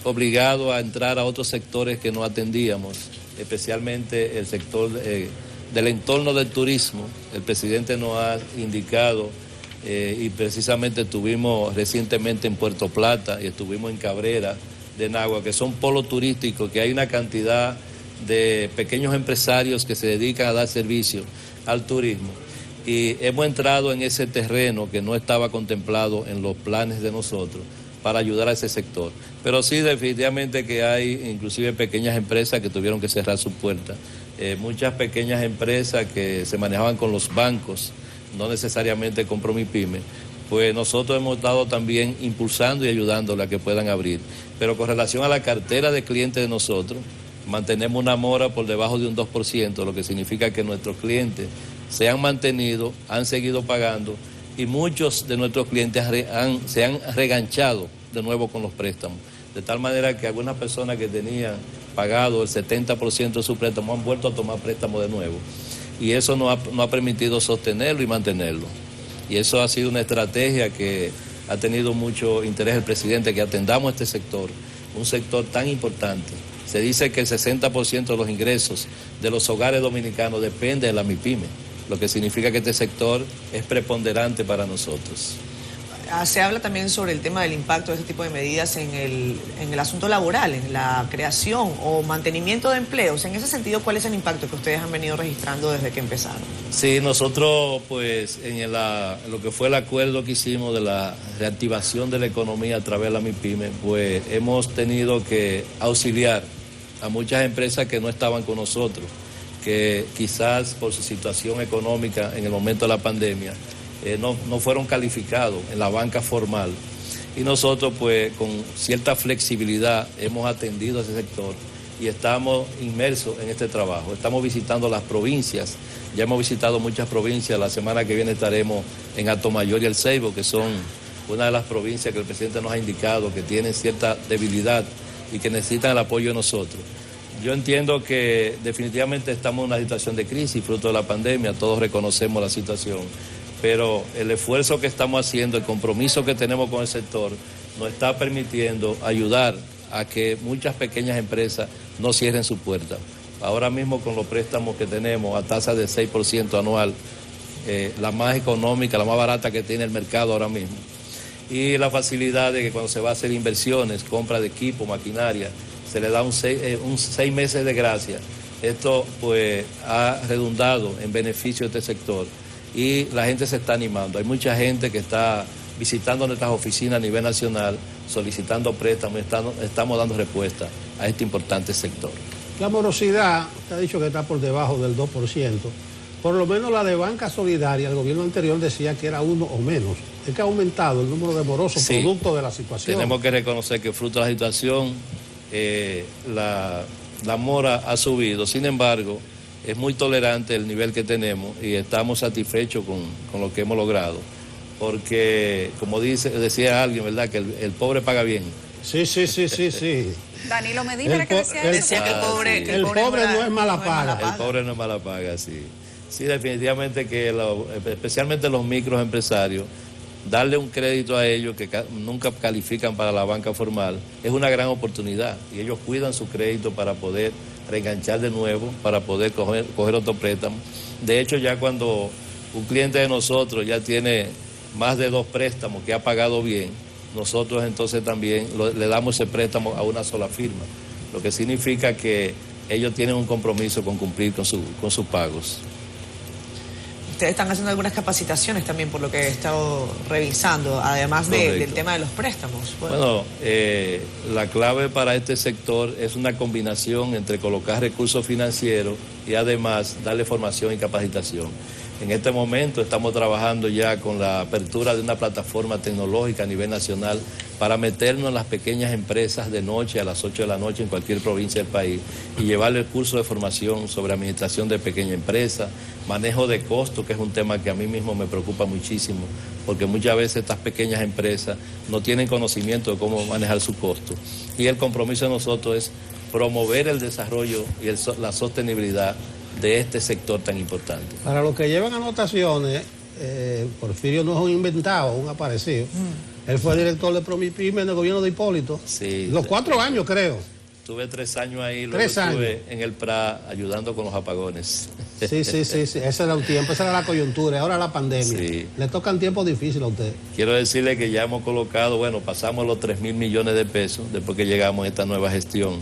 obligado a entrar a otros sectores que no atendíamos, especialmente el sector del entorno del turismo. El presidente nos ha indicado y precisamente estuvimos recientemente en Puerto Plata y estuvimos en Cabrera de Nagua, que son polos turísticos, que hay una cantidad de pequeños empresarios que se dedican a dar servicio al turismo. Y hemos entrado en ese terreno que no estaba contemplado en los planes de nosotros para ayudar a ese sector. Pero sí, definitivamente que hay inclusive pequeñas empresas que tuvieron que cerrar sus puertas. Muchas pequeñas empresas que se manejaban con los bancos, no necesariamente con Promipyme, pues nosotros hemos estado también impulsando y ayudándolas a que puedan abrir. Pero con relación a la cartera de clientes de nosotros, mantenemos una mora por debajo de un 2%, lo que significa que nuestros clientes se han mantenido, han seguido pagando y muchos de nuestros clientes se han reganchado de nuevo con los préstamos. De tal manera que algunas personas que tenían pagado el 70% de su préstamo han vuelto a tomar préstamo de nuevo. Y eso nos ha permitido sostenerlo y mantenerlo. Y eso ha sido una estrategia que ha tenido mucho interés el presidente, que atendamos este sector, un sector tan importante. Se dice que el 60% de los ingresos de los hogares dominicanos depende de la MIPYME, lo que significa que este sector es preponderante para nosotros. Se habla también sobre el tema del impacto de este tipo de medidas en el asunto laboral, en la creación o mantenimiento de empleos. En ese sentido, ¿cuál es el impacto que ustedes han venido registrando desde que empezaron? Sí, nosotros pues en lo que fue el acuerdo que hicimos de la reactivación de la economía a través de la MIPYME, pues hemos tenido que auxiliar a muchas empresas que no estaban con nosotros. que quizás por su situación económica en el momento de la pandemia no fueron calificados en la banca formal. Y nosotros pues con cierta flexibilidad hemos atendido a ese sector y estamos inmersos en este trabajo. Estamos visitando las provincias, ya hemos visitado muchas provincias, la semana que viene estaremos en Atomayor y El Ceibo, que son una de las provincias que el presidente nos ha indicado que tienen cierta debilidad y que necesitan el apoyo de nosotros. Yo entiendo que definitivamente estamos en una situación de crisis, fruto de la pandemia, todos reconocemos la situación, pero el esfuerzo que estamos haciendo, el compromiso que tenemos con el sector, nos está permitiendo ayudar a que muchas pequeñas empresas no cierren sus puertas. Ahora mismo con los préstamos que tenemos a tasa de 6% anual, la más económica, la más barata que tiene el mercado ahora mismo, y la facilidad de que cuando se va a hacer inversiones, compra de equipo, maquinaria, se le da un 6 meses de gracia. Esto pues ha redundado en beneficio de este sector y la gente se está animando. Hay mucha gente que está visitando nuestras oficinas a nivel nacional, solicitando préstamos, estamos dando respuesta a este importante sector. La morosidad, usted ha dicho que está por debajo del 2%, por lo menos la de banca solidaria, el gobierno anterior decía que era 1 o menos. Es que ha aumentado el número de morosos producto de la situación. Tenemos que reconocer que fruto de la situación, la mora ha subido, sin embargo, es muy tolerante el nivel que tenemos y estamos satisfechos con lo que hemos logrado. Porque, como decía alguien, ¿verdad?, que el pobre paga bien. Sí. Danilo Medina era que decía eso. Que el pobre no es mala paga. El pobre no es mala paga, sí. Sí, definitivamente que especialmente los microempresarios, darle un crédito a ellos que nunca califican para la banca formal es una gran oportunidad y ellos cuidan su crédito para poder reenganchar de nuevo, para poder coger otro préstamo. De hecho, ya cuando un cliente de nosotros ya tiene más de 2 préstamos que ha pagado bien, nosotros entonces también le damos ese préstamo a una sola firma, lo que significa que ellos tienen un compromiso con cumplir con sus pagos. Ustedes están haciendo algunas capacitaciones también, por lo que he estado revisando, además del tema de los préstamos. Bueno, la clave para este sector es una combinación entre colocar recursos financieros y además darle formación y capacitación. En este momento estamos trabajando ya con la apertura de una plataforma tecnológica a nivel nacional para meternos en las pequeñas empresas de noche a las 8 de la noche en cualquier provincia del país y llevarle el curso de formación sobre administración de pequeña empresa, manejo de costos, que es un tema que a mí mismo me preocupa muchísimo, porque muchas veces estas pequeñas empresas no tienen conocimiento de cómo manejar su costo. Y el compromiso de nosotros es promover el desarrollo y la sostenibilidad de este sector tan importante. Para los que llevan anotaciones, Porfirio no es un inventado, un aparecido. Él fue director de Promipyme en el gobierno de Hipólito. Sí. Los 4 años, creo. Tuve 3 años ahí, luego estuve en el PRA ayudando con los apagones. Sí. Ese era un tiempo, esa era la coyuntura, ahora la pandemia. Sí. Le tocan tiempos difíciles a usted. Quiero decirle que ya hemos colocado, pasamos los 3.000 millones de pesos después que llegamos a esta nueva gestión.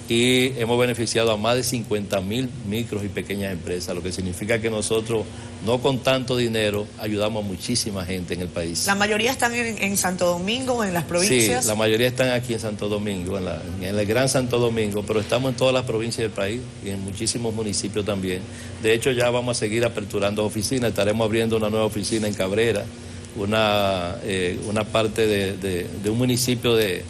Y hemos beneficiado a más de 50.000 micros y pequeñas empresas, lo que significa que nosotros, no con tanto dinero, ayudamos a muchísima gente en el país. ¿La mayoría están en Santo Domingo o en las provincias? Sí, la mayoría están aquí en Santo Domingo, en el Gran Santo Domingo, pero estamos en todas las provincias del país y en muchísimos municipios también. De hecho, ya vamos a seguir aperturando oficinas, estaremos abriendo una nueva oficina en Cabrera, una parte de un municipio de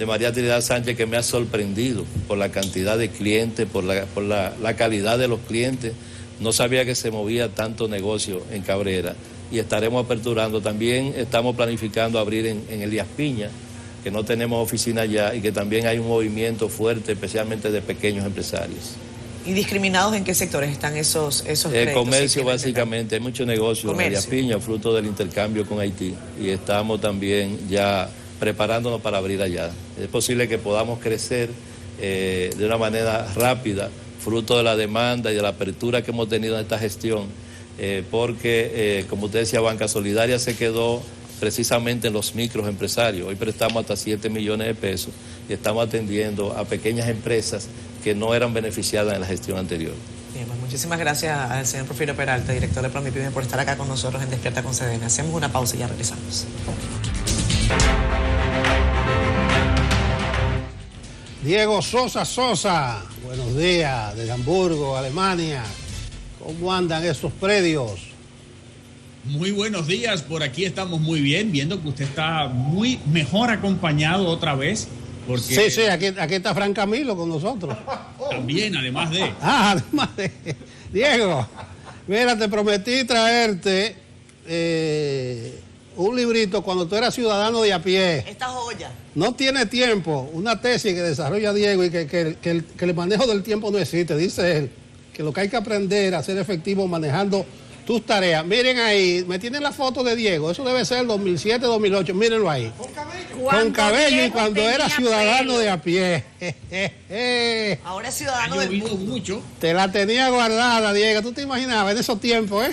María Trinidad Sánchez que me ha sorprendido por la cantidad de clientes, por la calidad de los clientes. No sabía que se movía tanto negocio en Cabrera y estaremos aperturando. También estamos planificando abrir en Elías Piña, que no tenemos oficina ya y que también hay un movimiento fuerte, especialmente de pequeños empresarios. ¿Y discriminados en qué sectores están esos créditos? El comercio, básicamente. Hay mucho negocio en Elías Piña, fruto del intercambio con Haití. Y estamos también ya preparándonos para abrir allá. Es posible que podamos crecer de una manera rápida, fruto de la demanda y de la apertura que hemos tenido en esta gestión, porque, como usted decía, Banca Solidaria se quedó precisamente en los microempresarios. Hoy prestamos hasta 7 millones de pesos y estamos atendiendo a pequeñas empresas que no eran beneficiadas en la gestión anterior. Bien, pues muchísimas gracias al señor Porfirio Peralta, director de Promipyme, por estar acá con nosotros en Despierta con CDN. Hacemos una pausa y ya regresamos. Diego Sosa, buenos días, desde Hamburgo, Alemania. ¿Cómo andan esos predios? Muy buenos días, por aquí estamos muy bien, viendo que usted está muy mejor acompañado otra vez. Porque sí, aquí está Fran Camilo con nosotros. También, además de... además de... Diego, mira, te prometí traerte un librito cuando tú eras ciudadano de a pie. Esta joya. No tiene tiempo, una tesis que desarrolla Diego y que el manejo del tiempo no existe. Dice él que lo que hay que aprender a ser efectivo manejando tus tareas. Miren ahí, me tienen la foto de Diego, eso debe ser el 2007-2008, mírenlo ahí. Con cabello y cuando era ciudadano de a pie. Ahora es ciudadano del mundo. Mucho. Te la tenía guardada, Diego, tú te imaginabas en esos tiempos,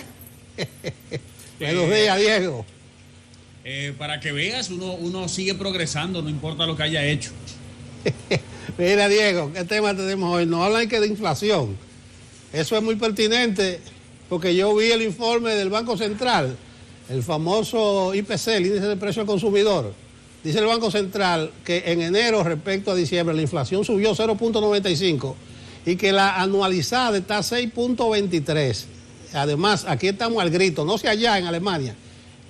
Buenos días, Diego. Para que veas, uno sigue progresando, no importa lo que haya hecho. Mira, Diego, ¿qué tema tenemos hoy? Nos hablan que de inflación. Eso es muy pertinente porque yo vi el informe del Banco Central, el famoso IPC, el índice de precio al consumidor. Dice el Banco Central que en enero respecto a diciembre la inflación subió 0.95 y que la anualizada está a 6.23. Además, aquí estamos al grito, no sé allá en Alemania,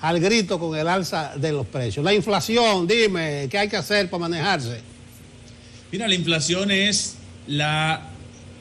al grito con el alza de los precios. La inflación, dime, ¿qué hay que hacer para manejarse? Mira, la inflación es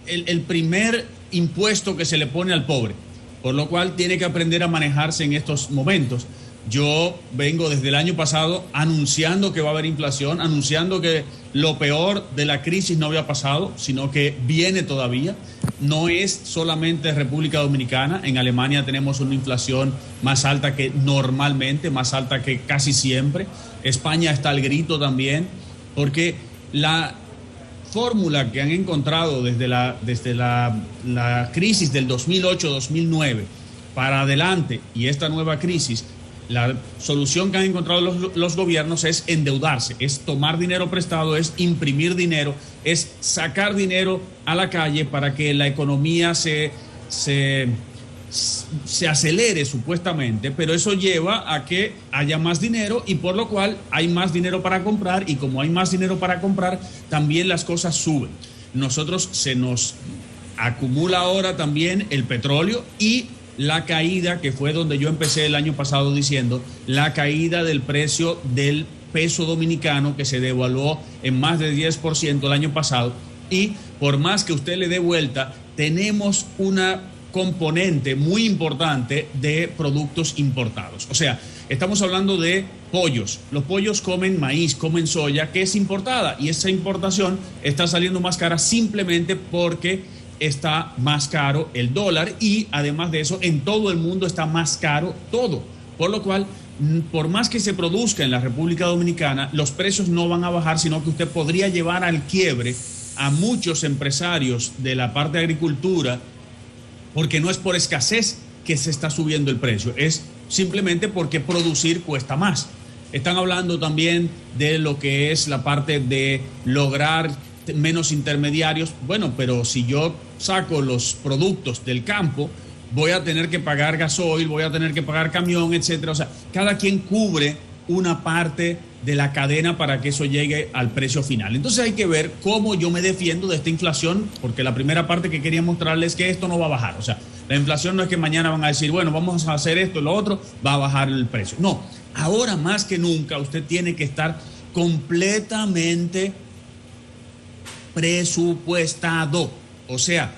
el primer impuesto que se le pone al pobre, por lo cual tiene que aprender a manejarse en estos momentos. Yo vengo desde el año pasado anunciando que va a haber inflación, anunciando que lo peor de la crisis no había pasado, sino que viene todavía. No es solamente República Dominicana, en Alemania tenemos una inflación más alta que normalmente, más alta que casi siempre. España está al grito también, porque la fórmula que han encontrado desde la crisis del 2008-2009 para adelante y esta nueva crisis, la solución que han encontrado los gobiernos es endeudarse, es tomar dinero prestado, es imprimir dinero, es sacar dinero a la calle para que la economía se acelere supuestamente, pero eso lleva a que haya más dinero y por lo cual hay más dinero para comprar y como hay más dinero para comprar, también las cosas suben. Nosotros se nos acumula ahora también el petróleo y la caída, que fue donde yo empecé el año pasado diciendo, la caída del precio del peso dominicano que se devaluó en más de 10% el año pasado y por más que usted le dé vuelta, tenemos una componente muy importante de productos importados. O sea, estamos hablando de pollos. Los pollos comen maíz, comen soya, que es importada y esa importación está saliendo más cara simplemente porque está más caro el dólar y además de eso en todo el mundo está más caro todo, por lo cual por más que se produzca en la República Dominicana los precios no van a bajar, sino que usted podría llevar al quiebre a muchos empresarios de la parte de agricultura porque no es por escasez que se está subiendo el precio, es simplemente porque producir cuesta más. Están hablando también de lo que es la parte de lograr menos intermediarios. Bueno, pero si yo saco los productos del campo, voy a tener que pagar gasoil, voy a tener que pagar camión, etcétera. O sea, cada quien cubre una parte de la cadena para que eso llegue al precio final. Entonces hay que ver cómo yo me defiendo de esta inflación, porque la primera parte que quería mostrarles es que esto no va a bajar. O sea, la inflación no es que mañana van a decir, bueno, vamos a hacer esto y lo otro, va a bajar el precio. No, ahora más que nunca usted tiene que estar completamente presupuestado, o sea,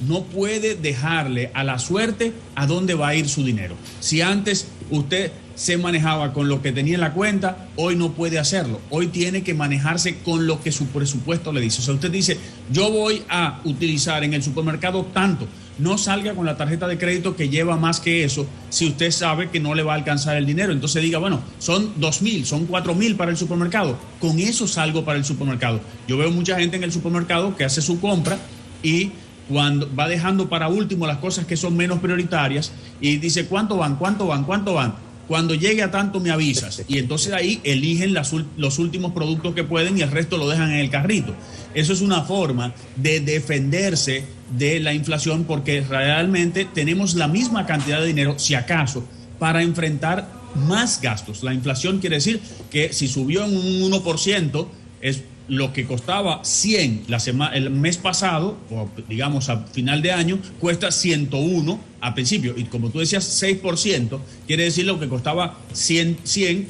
no puede dejarle a la suerte a dónde va a ir su dinero. Si antes usted se manejaba con lo que tenía en la cuenta, hoy no puede hacerlo. Hoy tiene que manejarse con lo que su presupuesto le dice. O sea, usted dice, yo voy a utilizar en el supermercado tanto. No salga con la tarjeta de crédito que lleva más que eso si usted sabe que no le va a alcanzar el dinero. Entonces diga, bueno, son 2,000, son 4,000 para el supermercado. Con eso salgo para el supermercado. Yo veo mucha gente en el supermercado que hace su compra y cuando va dejando para último las cosas que son menos prioritarias y dice, ¿cuánto van? Cuando llegue a tanto me avisas. Y entonces ahí eligen los últimos productos que pueden y el resto lo dejan en el carrito. Eso es una forma de defenderse de la inflación porque realmente tenemos la misma cantidad de dinero, si acaso, para enfrentar más gastos. La inflación quiere decir que si subió en un 1%, es lo que costaba 100 el mes pasado, o digamos a final de año, cuesta 101 a principio. Y como tú decías, 6%, quiere decir lo que costaba 100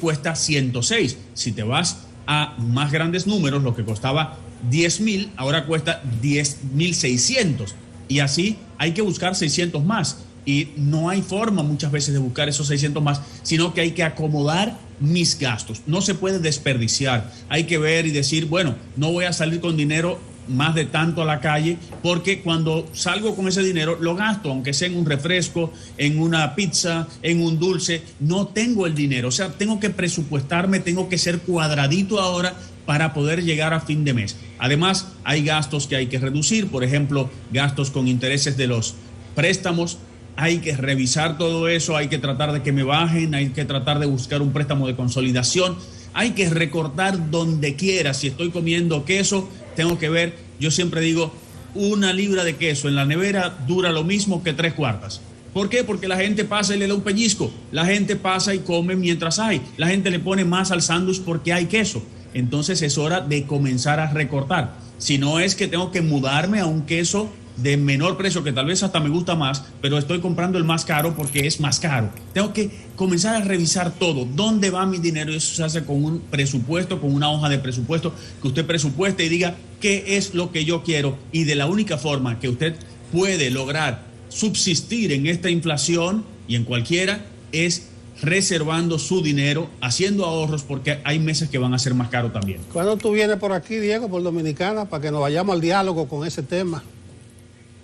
cuesta 106. Si te vas a más grandes números, lo que costaba 10.000, ahora cuesta 10.600. Y así hay que buscar 600 más. Y no hay forma muchas veces de buscar esos 600 más, sino que hay que acomodar mis gastos. No se puede desperdiciar. Hay que ver y decir, bueno, no voy a salir con dinero más de tanto a la calle, porque cuando salgo con ese dinero lo gasto, aunque sea en un refresco, en una pizza, en un dulce. No tengo el dinero. O sea, tengo que presupuestarme, tengo que ser cuadradito ahora para poder llegar a fin de mes. Además, hay gastos que hay que reducir, por ejemplo, gastos con intereses de los préstamos. Hay que revisar todo eso, hay que tratar de que me bajen, hay que tratar de buscar un préstamo de consolidación, hay que recortar donde quiera. Si estoy comiendo queso, tengo que ver, yo siempre digo, 1 libra de queso en la nevera dura lo mismo que 3/4. ¿Por qué? Porque la gente pasa y le da un pellizco, la gente pasa y come mientras hay, la gente le pone más al sándwich porque hay queso. Entonces es hora de comenzar a recortar. Si no es que tengo que mudarme a un queso de menor precio, que tal vez hasta me gusta más, pero estoy comprando el más caro porque es más caro. Tengo que comenzar a revisar todo, dónde va mi dinero, y eso se hace con un presupuesto, con una hoja de presupuesto, que usted presupueste y diga qué es lo que yo quiero. Y de la única forma que usted puede lograr subsistir en esta inflación y en cualquiera es reservando su dinero, haciendo ahorros, porque hay meses que van a ser más caros también. ¿Cuándo tú vienes por aquí, Diego, por Dominicana, para que nos vayamos al diálogo con ese tema?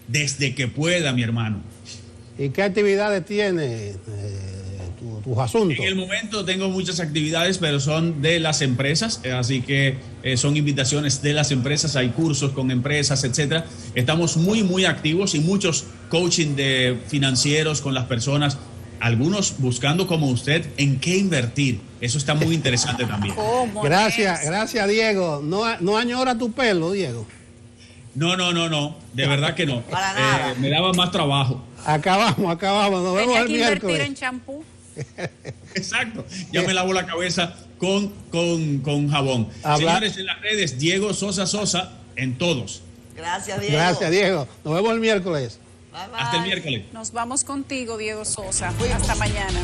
Desde que pueda, mi hermano. ¿Y qué actividades tiene tus asuntos? En el momento tengo muchas actividades, pero son de las empresas, así que son invitaciones de las empresas, hay cursos con empresas, etcétera. Estamos muy activos y muchos coaching de financieros con las personas, algunos buscando como usted en qué invertir. Eso está muy interesante también. Gracias, Diego. ¿No añora tu pelo, Diego? No, de verdad que no. Me daba más trabajo. Acabamos, nos vemos el miércoles. Invertir en champú. Exacto, ya me lavo la cabeza con jabón. Señores, en las redes, Diego Sosa, en todos. Gracias, Diego. Gracias, Diego. Nos vemos el miércoles. Bye, bye. Hasta el miércoles. Nos vamos contigo, Diego Sosa. Hasta mañana.